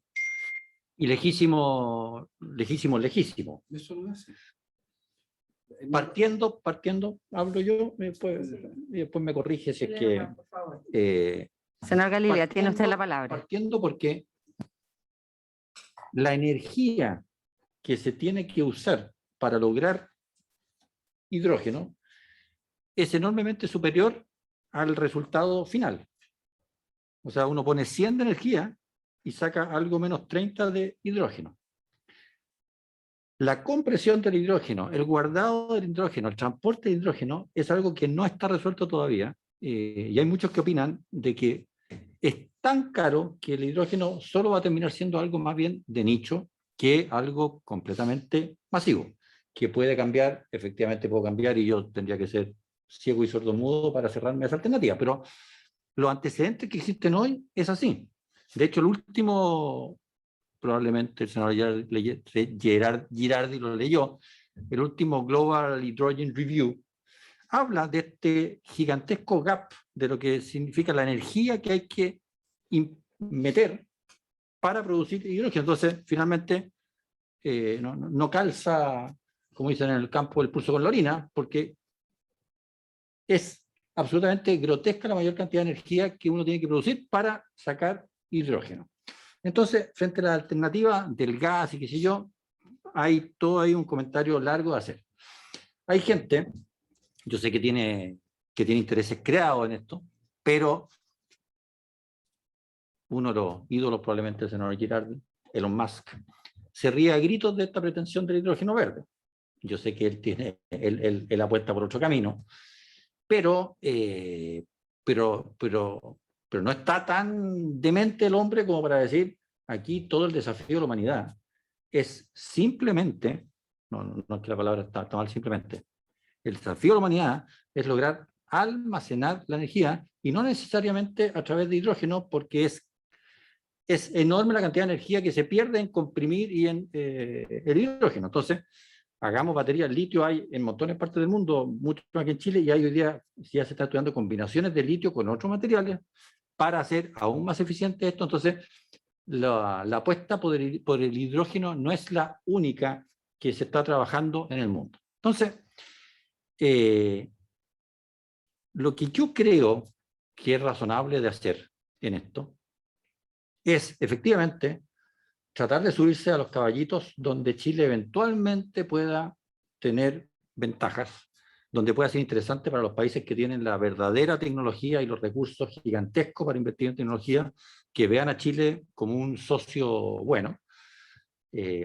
y lejísimo. Eso lo hace. partiendo, hablo yo, y después me corrige si es que... Senador Galilea, tiene usted la palabra. Partiendo porque la energía que se tiene que usar para lograr hidrógeno es enormemente superior al resultado final. O sea, uno pone 100 de energía y saca algo menos 30 de hidrógeno. La compresión del hidrógeno, el guardado del hidrógeno, el transporte de hidrógeno es algo que no está resuelto todavía. Y hay muchos que opinan de que es tan caro que el hidrógeno solo va a terminar siendo algo más bien de nicho que algo completamente masivo, que puede cambiar, efectivamente puedo cambiar y yo tendría que ser ciego y sordomudo para cerrarme a esa alternativa, pero los antecedentes que existen hoy es así. De hecho, el último, probablemente el senador Girardi lo leyó, el último Global Hydrogen Review, habla de este gigantesco gap de lo que significa la energía que hay que meter para producir hidrógeno. Entonces, finalmente, no calza, como dicen en el campo, el pulso con la orina, porque es absolutamente grotesca la mayor cantidad de energía que uno tiene que producir para sacar hidrógeno. Entonces, frente a la alternativa del gas y qué sé yo, hay todo ahí un comentario largo de hacer. Hay gente, yo sé que tiene intereses creados en esto, pero uno de los ídolos probablemente el senador Girardi, Elon Musk, se ríe a gritos de esta pretensión del hidrógeno verde. Yo sé que él apuesta por otro camino, pero no está tan demente el hombre como para decir, aquí todo el desafío de la humanidad es simplemente, no es que la palabra está mal, simplemente, el desafío de la humanidad es lograr almacenar la energía y no necesariamente a través de hidrógeno, porque es enorme la cantidad de energía que se pierde en comprimir y en el hidrógeno. Entonces, hagamos baterías. Litio hay en montones de partes del mundo, mucho aquí en Chile, y hay hoy día ya se está estudiando combinaciones de litio con otros materiales para hacer aún más eficiente esto. Entonces, la apuesta por el hidrógeno no es la única que se está trabajando en el mundo. Entonces, lo que yo creo que es razonable de hacer en esto es efectivamente tratar de subirse a los caballitos donde Chile eventualmente pueda tener ventajas, donde pueda ser interesante para los países que tienen la verdadera tecnología y los recursos gigantescos para invertir en tecnología, que vean a Chile como un socio bueno.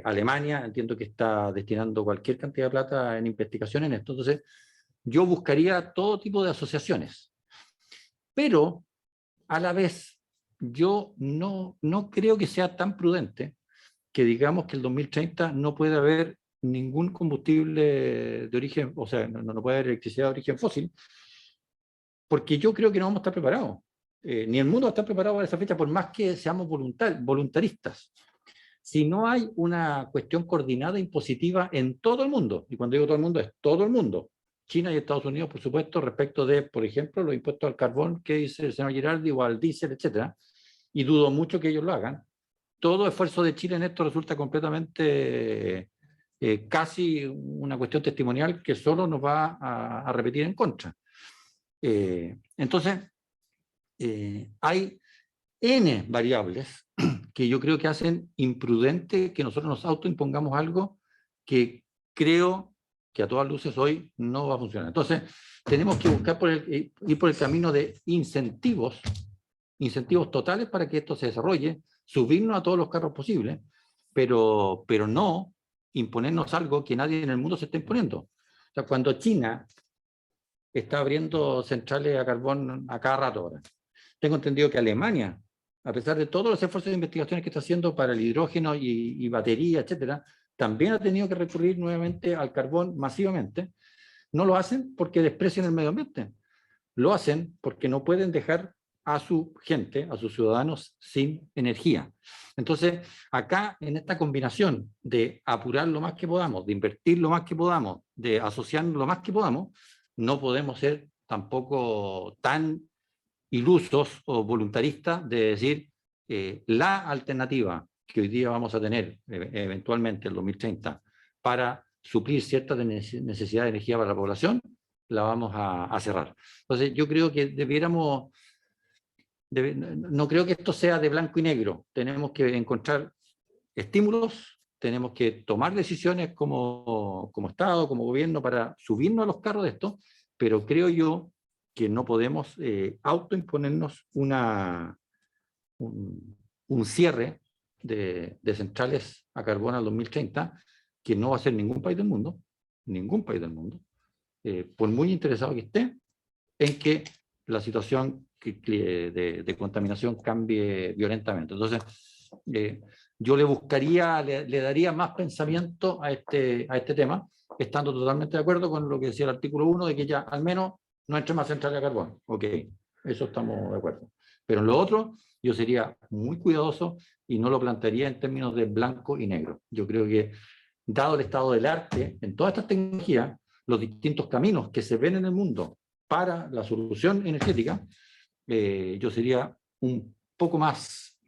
Alemania entiendo que está destinando cualquier cantidad de plata en investigación en esto. Entonces, yo buscaría todo tipo de asociaciones, pero a la vez yo no creo que sea tan prudente que digamos que el 2030 no puede haber ningún combustible de origen, o sea, no puede haber electricidad de origen fósil, porque yo creo que no vamos a estar preparados. Ni el mundo va a estar preparado para esa fecha, por más que seamos voluntaristas. Si no hay una cuestión coordinada e impositiva en todo el mundo, y cuando digo todo el mundo, es todo el mundo, China y Estados Unidos, por supuesto, respecto de, por ejemplo, los impuestos al carbón que dice el señor Girardi o al diésel, etcétera, y dudo mucho que ellos lo hagan. Todo esfuerzo de Chile en esto resulta completamente casi una cuestión testimonial que solo nos va a repetir en contra. Entonces, hay N variables que yo creo que hacen imprudente que nosotros nos autoimpongamos algo que creo que a todas luces hoy no va a funcionar. Entonces, tenemos que buscar ir por el camino de incentivos totales para que esto se desarrolle, subirnos a todos los carros posibles, pero no imponernos algo que nadie en el mundo se está imponiendo. O sea, cuando China está abriendo centrales a carbón a cada rato ahora, tengo entendido que Alemania, a pesar de todos los esfuerzos de investigaciones que está haciendo para el hidrógeno y batería, etcétera, también ha tenido que recurrir nuevamente al carbón masivamente. No lo hacen porque desprecian el medio ambiente. Lo hacen porque no pueden dejar a su gente, a sus ciudadanos, sin energía. Entonces, acá, en esta combinación de apurar lo más que podamos, de invertir lo más que podamos, de asociarnos lo más que podamos, no podemos ser tampoco tan ilusos o voluntaristas de decir la alternativa que hoy día vamos a tener eventualmente en 2030 para suplir ciertas necesidades de energía para la población, la vamos a cerrar. Entonces, yo creo que no creo que esto sea de blanco y negro. Tenemos que encontrar estímulos, tenemos que tomar decisiones como Estado, como gobierno, para subirnos a los carros de esto, pero creo yo que no podemos autoimponernos un cierre de centrales a carbón al 2030, que no va a ser ningún país del mundo, por muy interesado que esté, en que la situación de contaminación cambie violentamente. Entonces, yo le daría más pensamiento a este tema, estando totalmente de acuerdo con lo que decía el artículo 1, de que ya al menos no entre más centrales a carbón. Ok, eso estamos de acuerdo. Pero en lo otro, yo sería muy cuidadoso y no lo plantearía en términos de blanco y negro. Yo creo que, dado el estado del arte en todas estas tecnologías, los distintos caminos que se ven en el mundo para la solución energética, yo sería un poco más,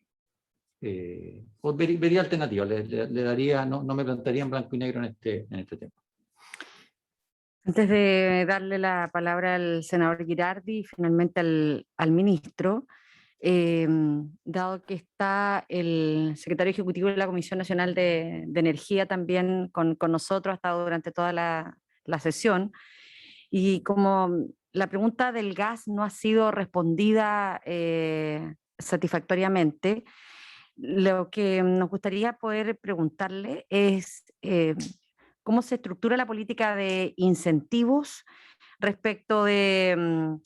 vería alternativas, le daría, no me plantearía en blanco y negro en este tema. Antes de darle la palabra al senador Girardi y finalmente al ministro, dado que está el secretario ejecutivo de la Comisión Nacional de Energía también con nosotros, ha estado durante toda la sesión, y como la pregunta del gas no ha sido respondida satisfactoriamente, lo que nos gustaría poder preguntarle es cómo se estructura la política de incentivos respecto del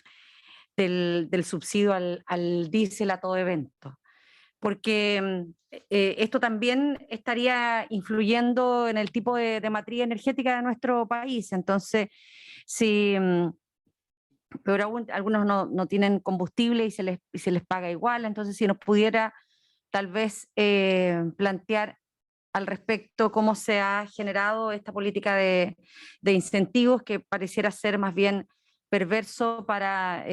subsidio al diésel a todo evento. Porque esto también estaría influyendo en el tipo de matriz energética de nuestro país. Entonces, si pero aún algunos no tienen combustible y se les paga igual, entonces si nos pudiera tal vez plantear al respecto cómo se ha generado esta política de incentivos que pareciera ser más bien perverso para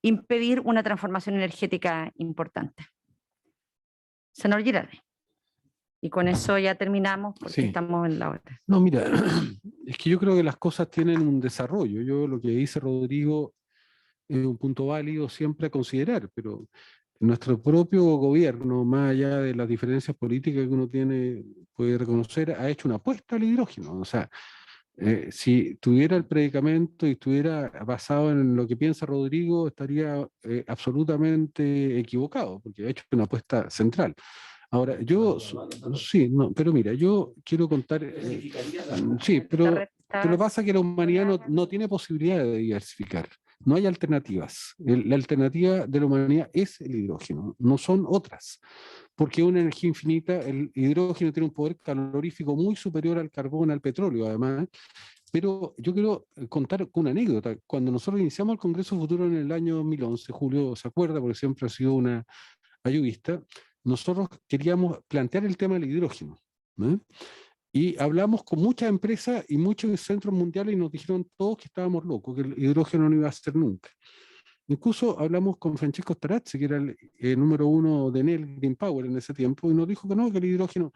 impedir una transformación energética importante. Senador Girardi. Y con eso ya terminamos porque Sí. estamos en la hora. No, mira, es que yo creo que las cosas tienen un desarrollo. Yo lo que dice Rodrigo es un punto válido siempre a considerar, pero nuestro propio gobierno, más allá de las diferencias políticas que uno puede reconocer, ha hecho una apuesta al hidrógeno. O sea, si tuviera el predicamento y estuviera basado en lo que piensa Rodrigo, estaría absolutamente equivocado, porque ha hecho una apuesta central. Ahora, sí, no, pero mira, yo quiero contar, sí, pero lo que pasa es que la humanidad no tiene posibilidad de diversificar, no hay alternativas. La alternativa de la humanidad es el hidrógeno, no son otras, porque es una energía infinita. El hidrógeno tiene un poder calorífico muy superior al carbón, al petróleo, además. Pero yo quiero contar una anécdota. Cuando nosotros iniciamos el Congreso Futuro en el año 2011, Julio se acuerda, porque siempre ha sido una ayudista, nosotros queríamos plantear el tema del hidrógeno, ¿no? Y hablamos con muchas empresas y muchos centros mundiales y nos dijeron todos que estábamos locos, que el hidrógeno no iba a ser nunca. Incluso hablamos con Francesco Starazzi, que era el número 1 de Enel Green Power en ese tiempo, y nos dijo que no, que el hidrógeno...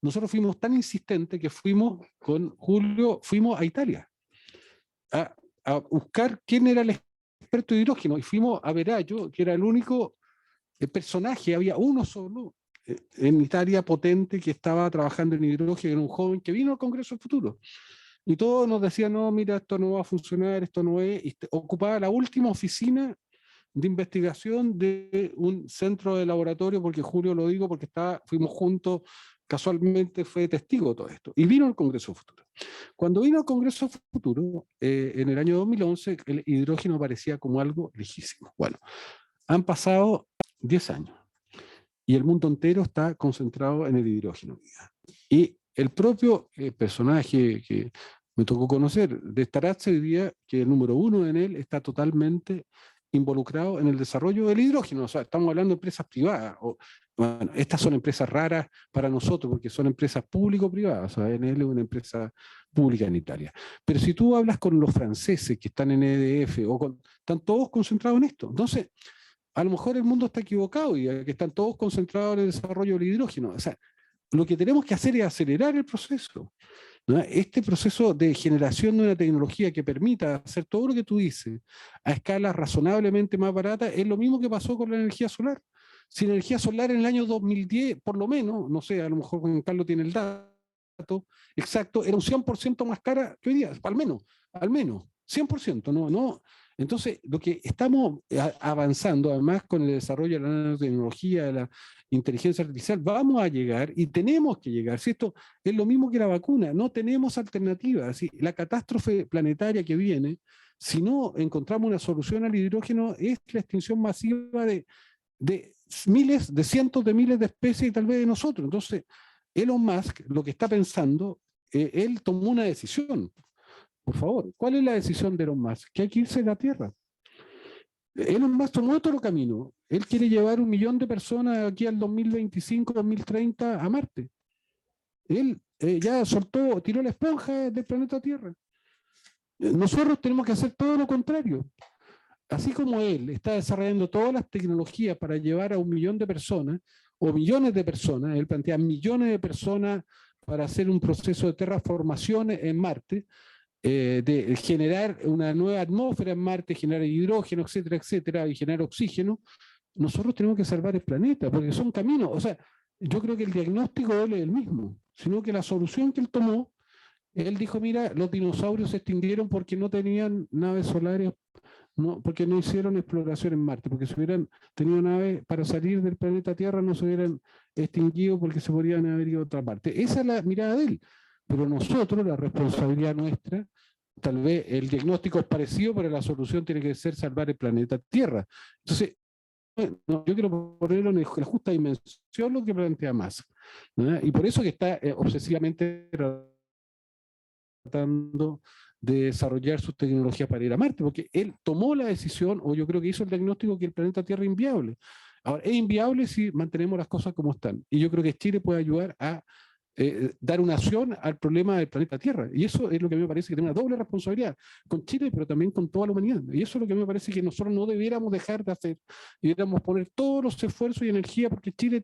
Nosotros fuimos tan insistentes que fuimos con Julio, fuimos a Italia a buscar quién era el experto de hidrógeno, y fuimos a Verallo, que era el único personaje, había uno solo en Italia potente que estaba trabajando en hidrógeno, era un joven que vino al Congreso Futuro. Y todos nos decían, no, mira, esto no va a funcionar, esto no es. Y ocupaba la última oficina de investigación de un centro de laboratorio, porque Julio lo digo, porque fuimos juntos, casualmente fue testigo de todo esto. Y vino al Congreso Futuro. Cuando vino al Congreso Futuro, en el año 2011, el hidrógeno parecía como algo lejísimo. Bueno, han pasado 10 años y el mundo entero está concentrado en el hidrógeno. Y el propio personaje que me tocó conocer de Starazzi hoy día, que el número 1 en él, está totalmente involucrado en el desarrollo del hidrógeno. O sea, estamos hablando de empresas privadas. Bueno, estas son empresas raras para nosotros porque son empresas público-privadas. O sea, Enel es una empresa pública en Italia. Pero si tú hablas con los franceses que están en EDF, están todos concentrados en esto. Entonces, a lo mejor el mundo está equivocado y que están todos concentrados en el desarrollo del hidrógeno. O sea, lo que tenemos que hacer es acelerar el proceso. ¿no? Este proceso de generación de una tecnología que permita hacer todo lo que tú dices a escalas razonablemente más baratas es lo mismo que pasó con la energía solar. Si la energía solar en el año 2010, por lo menos, no sé, a lo mejor Juan Carlos tiene el dato exacto, era un 100% más cara que hoy día, al menos, 100%, no. Entonces, lo que estamos avanzando, además con el desarrollo de la nanotecnología, de la inteligencia artificial, vamos a llegar y tenemos que llegar. Si esto es lo mismo que la vacuna, no tenemos alternativas. Si la catástrofe planetaria que viene, si no encontramos una solución al hidrógeno, es la extinción masiva de miles, de cientos de miles de especies y tal vez de nosotros. Entonces, Elon Musk lo que está pensando, él tomó una decisión. Por favor, ¿cuál es la decisión de Elon Musk? Que hay que irse de la Tierra. Elon Musk tomó otro camino. Él quiere llevar 1 millón de personas aquí al 2025, 2030 a Marte. Él ya tiró la esponja del planeta Tierra. Nosotros tenemos que hacer todo lo contrario. Así como él está desarrollando todas las tecnologías para llevar a 1 millón de personas, o millones de personas, él plantea millones de personas para hacer un proceso de terraformación en Marte, de generar una nueva atmósfera en Marte, generar hidrógeno, etcétera, etcétera, y generar oxígeno, nosotros tenemos que salvar el planeta, porque son caminos. O sea, yo creo que el diagnóstico de él es el mismo, sino que la solución que él tomó, él dijo, mira, los dinosaurios se extinguieron porque no tenían naves solares, porque no hicieron exploración en Marte, porque si hubieran tenido naves para salir del planeta Tierra no se hubieran extinguido porque se podrían haber ido a otra parte. Esa es la mirada de él. Pero nosotros, la responsabilidad nuestra, tal vez el diagnóstico es parecido, pero la solución tiene que ser salvar el planeta Tierra. Entonces, yo quiero ponerlo en la justa dimensión lo que plantea Musk, ¿no? Y por eso que está obsesivamente tratando de desarrollar sus tecnologías para ir a Marte, porque él tomó la decisión, o yo creo que hizo el diagnóstico que el planeta Tierra es inviable. Ahora, es inviable si mantenemos las cosas como están. Y yo creo que Chile puede ayudar a dar una acción al problema del planeta Tierra. Y eso es lo que a mí me parece que tiene una doble responsabilidad con Chile, pero también con toda la humanidad. Y eso es lo que a mí me parece que nosotros no debiéramos dejar de hacer. Debiéramos poner todos los esfuerzos y energía, porque Chile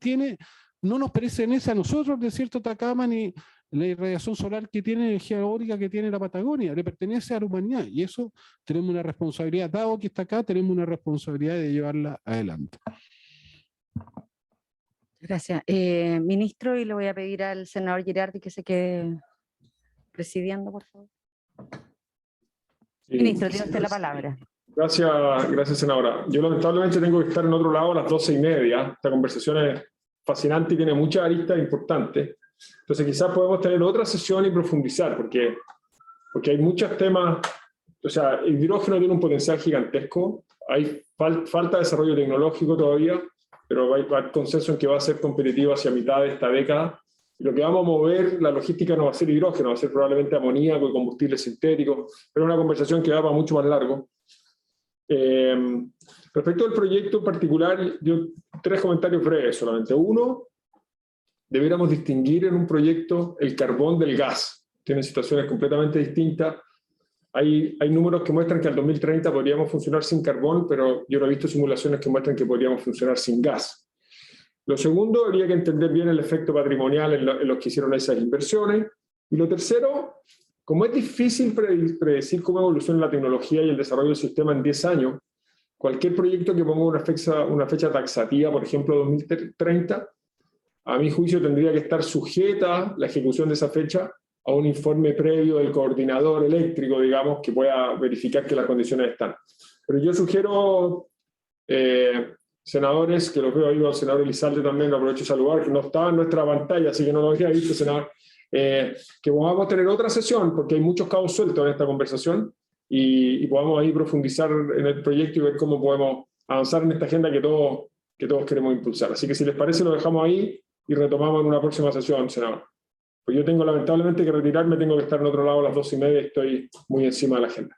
no nos pertenece a nosotros el desierto de Atacama ni la irradiación solar que tiene, energía eólica que tiene la Patagonia, le pertenece a la humanidad. Y eso tenemos una responsabilidad, dado que está acá, tenemos una responsabilidad de llevarla adelante. Gracias. Ministro, y le voy a pedir al senador Girardi que se quede presidiendo, por favor. Sí. Ministro, tiene usted la palabra. Gracias, senadora. Yo lamentablemente tengo que estar en otro lado a las 12:30. Esta conversación es fascinante y tiene muchas aristas importantes. Entonces quizás podemos tener otra sesión y profundizar, porque hay muchos temas. O sea, el hidrógeno tiene un potencial gigantesco. Hay falta de desarrollo tecnológico todavía, pero hay consenso en que va a ser competitivo hacia mitad de esta década. Y lo que vamos a mover, la logística no va a ser hidrógeno, va a ser probablemente amoníaco y combustibles sintéticos, pero es una conversación que va para mucho más largo. Respecto al proyecto en particular, yo 3 comentarios breves solamente. Uno, debiéramos distinguir en un proyecto el carbón del gas. Tienen situaciones completamente distintas. Hay números que muestran que al 2030 podríamos funcionar sin carbón, pero yo no he visto simulaciones que muestran que podríamos funcionar sin gas. Lo segundo, habría que entender bien el efecto patrimonial en los que hicieron esas inversiones. Y lo tercero, como es difícil predecir cómo evoluciona la tecnología y el desarrollo del sistema en 10 años, cualquier proyecto que ponga una fecha taxativa, por ejemplo 2030, a mi juicio tendría que estar sujeta la ejecución de esa fecha a un informe previo del coordinador eléctrico, digamos, que pueda verificar que las condiciones están. Pero yo sugiero, senadores, que los veo ahí, al senador Elizalde también, lo aprovecho de saludar, que no estaba en nuestra pantalla, así que no lo había visto, senador, que podamos tener otra sesión, porque hay muchos cabos sueltos en esta conversación, y podamos ahí profundizar en el proyecto y ver cómo podemos avanzar en esta agenda que todos queremos impulsar. Así que si les parece, lo dejamos ahí y retomamos en una próxima sesión, senador. Pues yo tengo lamentablemente que retirarme, tengo que estar en otro lado a las 12:30 y estoy muy encima de la agenda.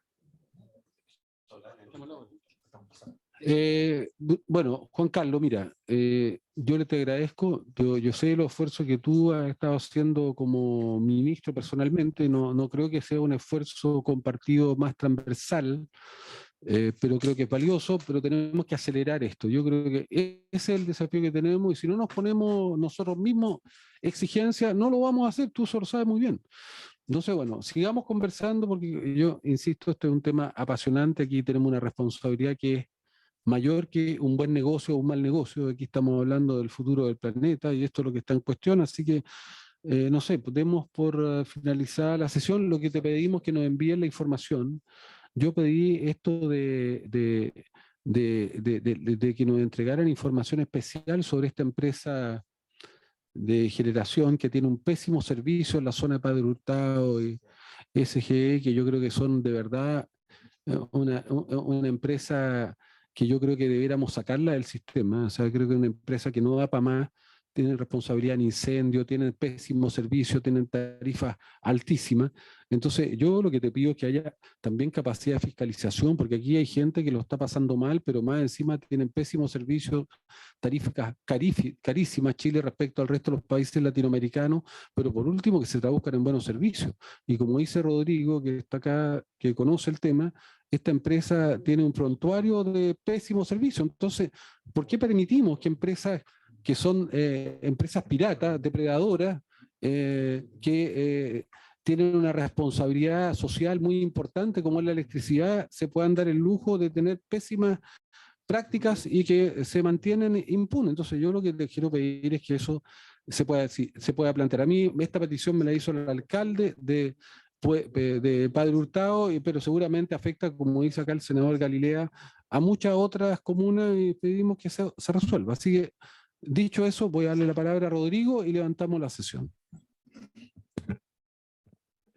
Bueno, Juan Carlos, mira, yo te agradezco, yo sé los esfuerzos que tú has estado haciendo como ministro personalmente, no creo que sea un esfuerzo compartido más transversal, pero creo que es valioso, pero tenemos que acelerar esto. Yo creo que ese es el desafío que tenemos, y si no nos ponemos nosotros mismos exigencias, no lo vamos a hacer, tú eso lo sabes muy bien. Entonces, bueno, sigamos conversando porque yo insisto, este es un tema apasionante. Aquí tenemos una responsabilidad que es mayor que un buen negocio o un mal negocio. Aquí estamos hablando del futuro del planeta y esto es lo que está en cuestión. Así que, no sé, podemos por finalizar la sesión. Lo que te pedimos que nos envíen la información. Yo pedí esto de que nos entregaran información especial sobre esta empresa de generación que tiene un pésimo servicio en la zona de Padre Hurtado y SGE, que yo creo que son de verdad una empresa que yo creo que debiéramos sacarla del sistema. O sea, creo que es una empresa que no da para más, tienen responsabilidad en incendio, tienen pésimo servicio, tienen tarifas altísimas. Entonces, yo lo que te pido es que haya también capacidad de fiscalización, porque aquí hay gente que lo está pasando mal, pero más encima tienen pésimo servicio, tarifas carísimas Chile respecto al resto de los países latinoamericanos, pero por último que se traduzcan en buenos servicios. Y como dice Rodrigo, que está acá, que conoce el tema, esta empresa tiene un prontuario de pésimo servicio. Entonces, ¿por qué permitimos que empresas que son empresas piratas, depredadoras, que tienen una responsabilidad social muy importante como es la electricidad, se puedan dar el lujo de tener pésimas prácticas y que se mantienen impunes? Entonces yo lo que les quiero pedir es que eso se pueda plantear. A mí esta petición me la hizo el alcalde de Padre Hurtado, pero seguramente afecta, como dice acá el senador Galilea, a muchas otras comunas y pedimos que se resuelva. Así que, dicho eso, voy a darle la palabra a Rodrigo y levantamos la sesión.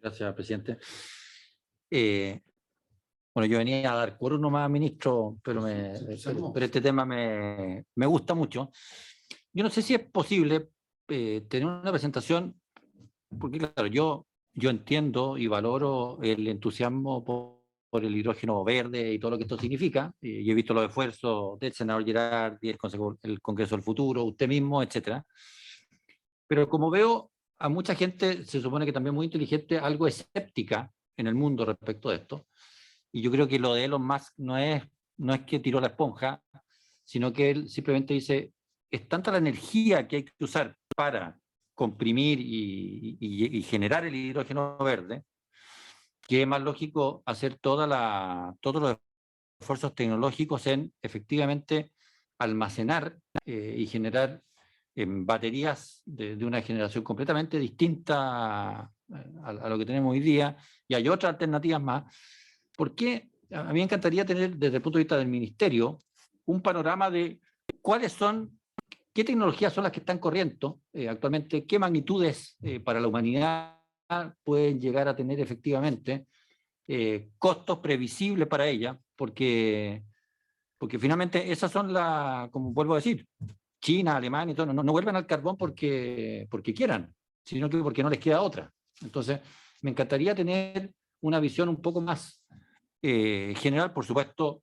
Gracias, presidente. Bueno, yo venía a dar quórum nomás, ministro, pero este tema me gusta mucho. Yo no sé si es posible tener una presentación, porque claro, yo entiendo y valoro el entusiasmo por el hidrógeno verde y todo lo que esto significa, y he visto los esfuerzos del senador Girardi, el Congreso del Futuro, usted mismo, etcétera. Pero como veo a mucha gente, se supone que también muy inteligente, algo escéptica en el mundo respecto a esto, y yo creo que lo de Elon Musk no es que tiró la esponja, sino que él simplemente dice, es tanta la energía que hay que usar para comprimir y generar el hidrógeno verde, que es más lógico hacer todos los esfuerzos tecnológicos en efectivamente almacenar y generar baterías de una generación completamente distinta a lo que tenemos hoy día, y hay otras alternativas más. ¿Por qué? A mí me encantaría tener, desde el punto de vista del ministerio, un panorama de qué tecnologías son las que están corriendo actualmente, qué magnitudes para la humanidad pueden llegar a tener efectivamente, costos previsibles para ella, porque finalmente esas son como vuelvo a decir, China, Alemania y todo, no vuelven al carbón porque quieran, sino que porque no les queda otra. Entonces, me encantaría tener una visión un poco más general, por supuesto,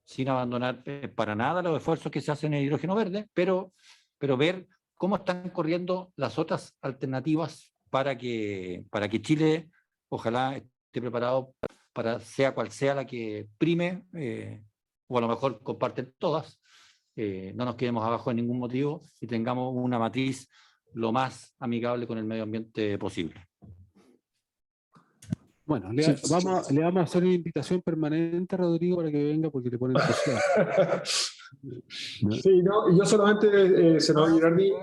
sin abandonar para nada los esfuerzos que se hacen en el hidrógeno verde, pero ver cómo están corriendo las otras alternativas para que Chile ojalá esté preparado para sea cual sea la que prime, o a lo mejor comparten todas, no nos quedemos abajo en ningún motivo y tengamos una matriz lo más amigable con el medio ambiente posible. Bueno, le vamos a hacer una invitación permanente a Rodrigo para que venga porque le ponen social. Sí, no, yo solamente, senador Girardi,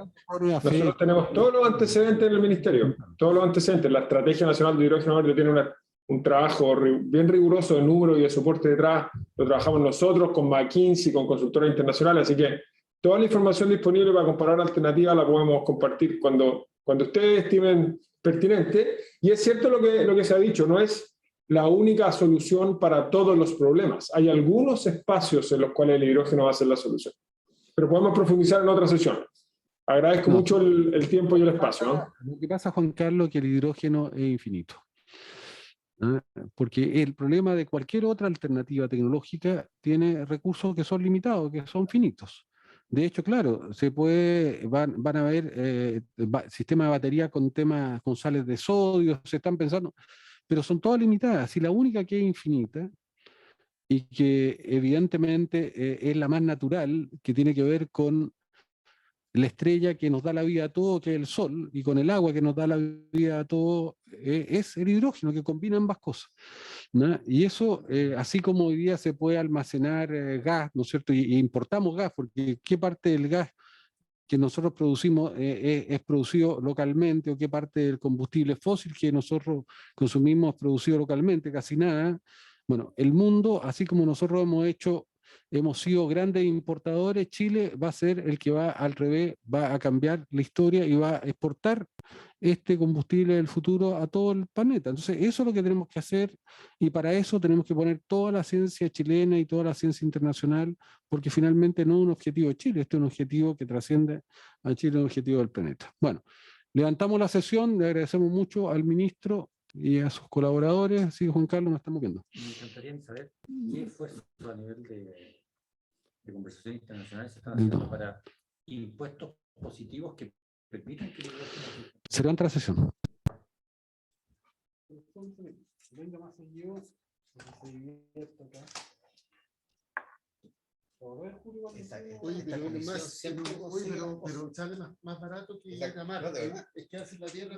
nosotros tenemos todos los antecedentes en el ministerio, todos los antecedentes. La Estrategia Nacional de Hidrógeno Verde tiene un trabajo bien riguroso de número y de soporte detrás. Lo trabajamos nosotros con McKinsey, con consultoras internacionales, así que toda la información disponible para comparar alternativas la podemos compartir cuando ustedes estimen pertinente. Y es cierto lo que se ha dicho, no es la única solución para todos los problemas. Hay algunos espacios en los cuales el hidrógeno va a ser la solución. Pero podemos profundizar en otra sesión. Agradezco mucho el tiempo y el espacio, ¿no? Lo que pasa, Juan Carlos, es que el hidrógeno es infinito. Porque el problema de cualquier otra alternativa tecnológica tiene recursos que son limitados, que son finitos. De hecho, claro, van a haber sistemas de batería con sales de sodio, se están pensando, pero son todas limitadas. Y la única que es infinita y que evidentemente es la más natural, que tiene que ver con la estrella que nos da la vida a todo, que es el Sol, y con el agua que nos da la vida a todo, es el hidrógeno, que combina ambas cosas, ¿no? Y eso, así como hoy día se puede almacenar gas, ¿no es cierto? Y importamos gas, porque ¿qué parte del gas que nosotros producimos es producido localmente, o qué parte del combustible fósil que nosotros consumimos es producido localmente? Casi nada. Bueno, el mundo, así como nosotros hemos sido grandes importadores, Chile va a ser el que va al revés, va a cambiar la historia y va a exportar este combustible del futuro a todo el planeta. Entonces, eso es lo que tenemos que hacer, y para eso tenemos que poner toda la ciencia chilena y toda la ciencia internacional, porque finalmente no es un objetivo de Chile, este es un objetivo que trasciende a Chile, un objetivo del planeta. Bueno, levantamos la sesión, le agradecemos mucho al ministro y a sus colaboradores. Sí, Juan Carlos, nos estamos viendo. Me encantaría saber qué esfuerzos a nivel de conversación internacional se están haciendo para impuestos positivos que permitan que el hidrógeno... Se levanta la sesión. Oye, pero sale más barato que ir a mar. Es que hace la tierra.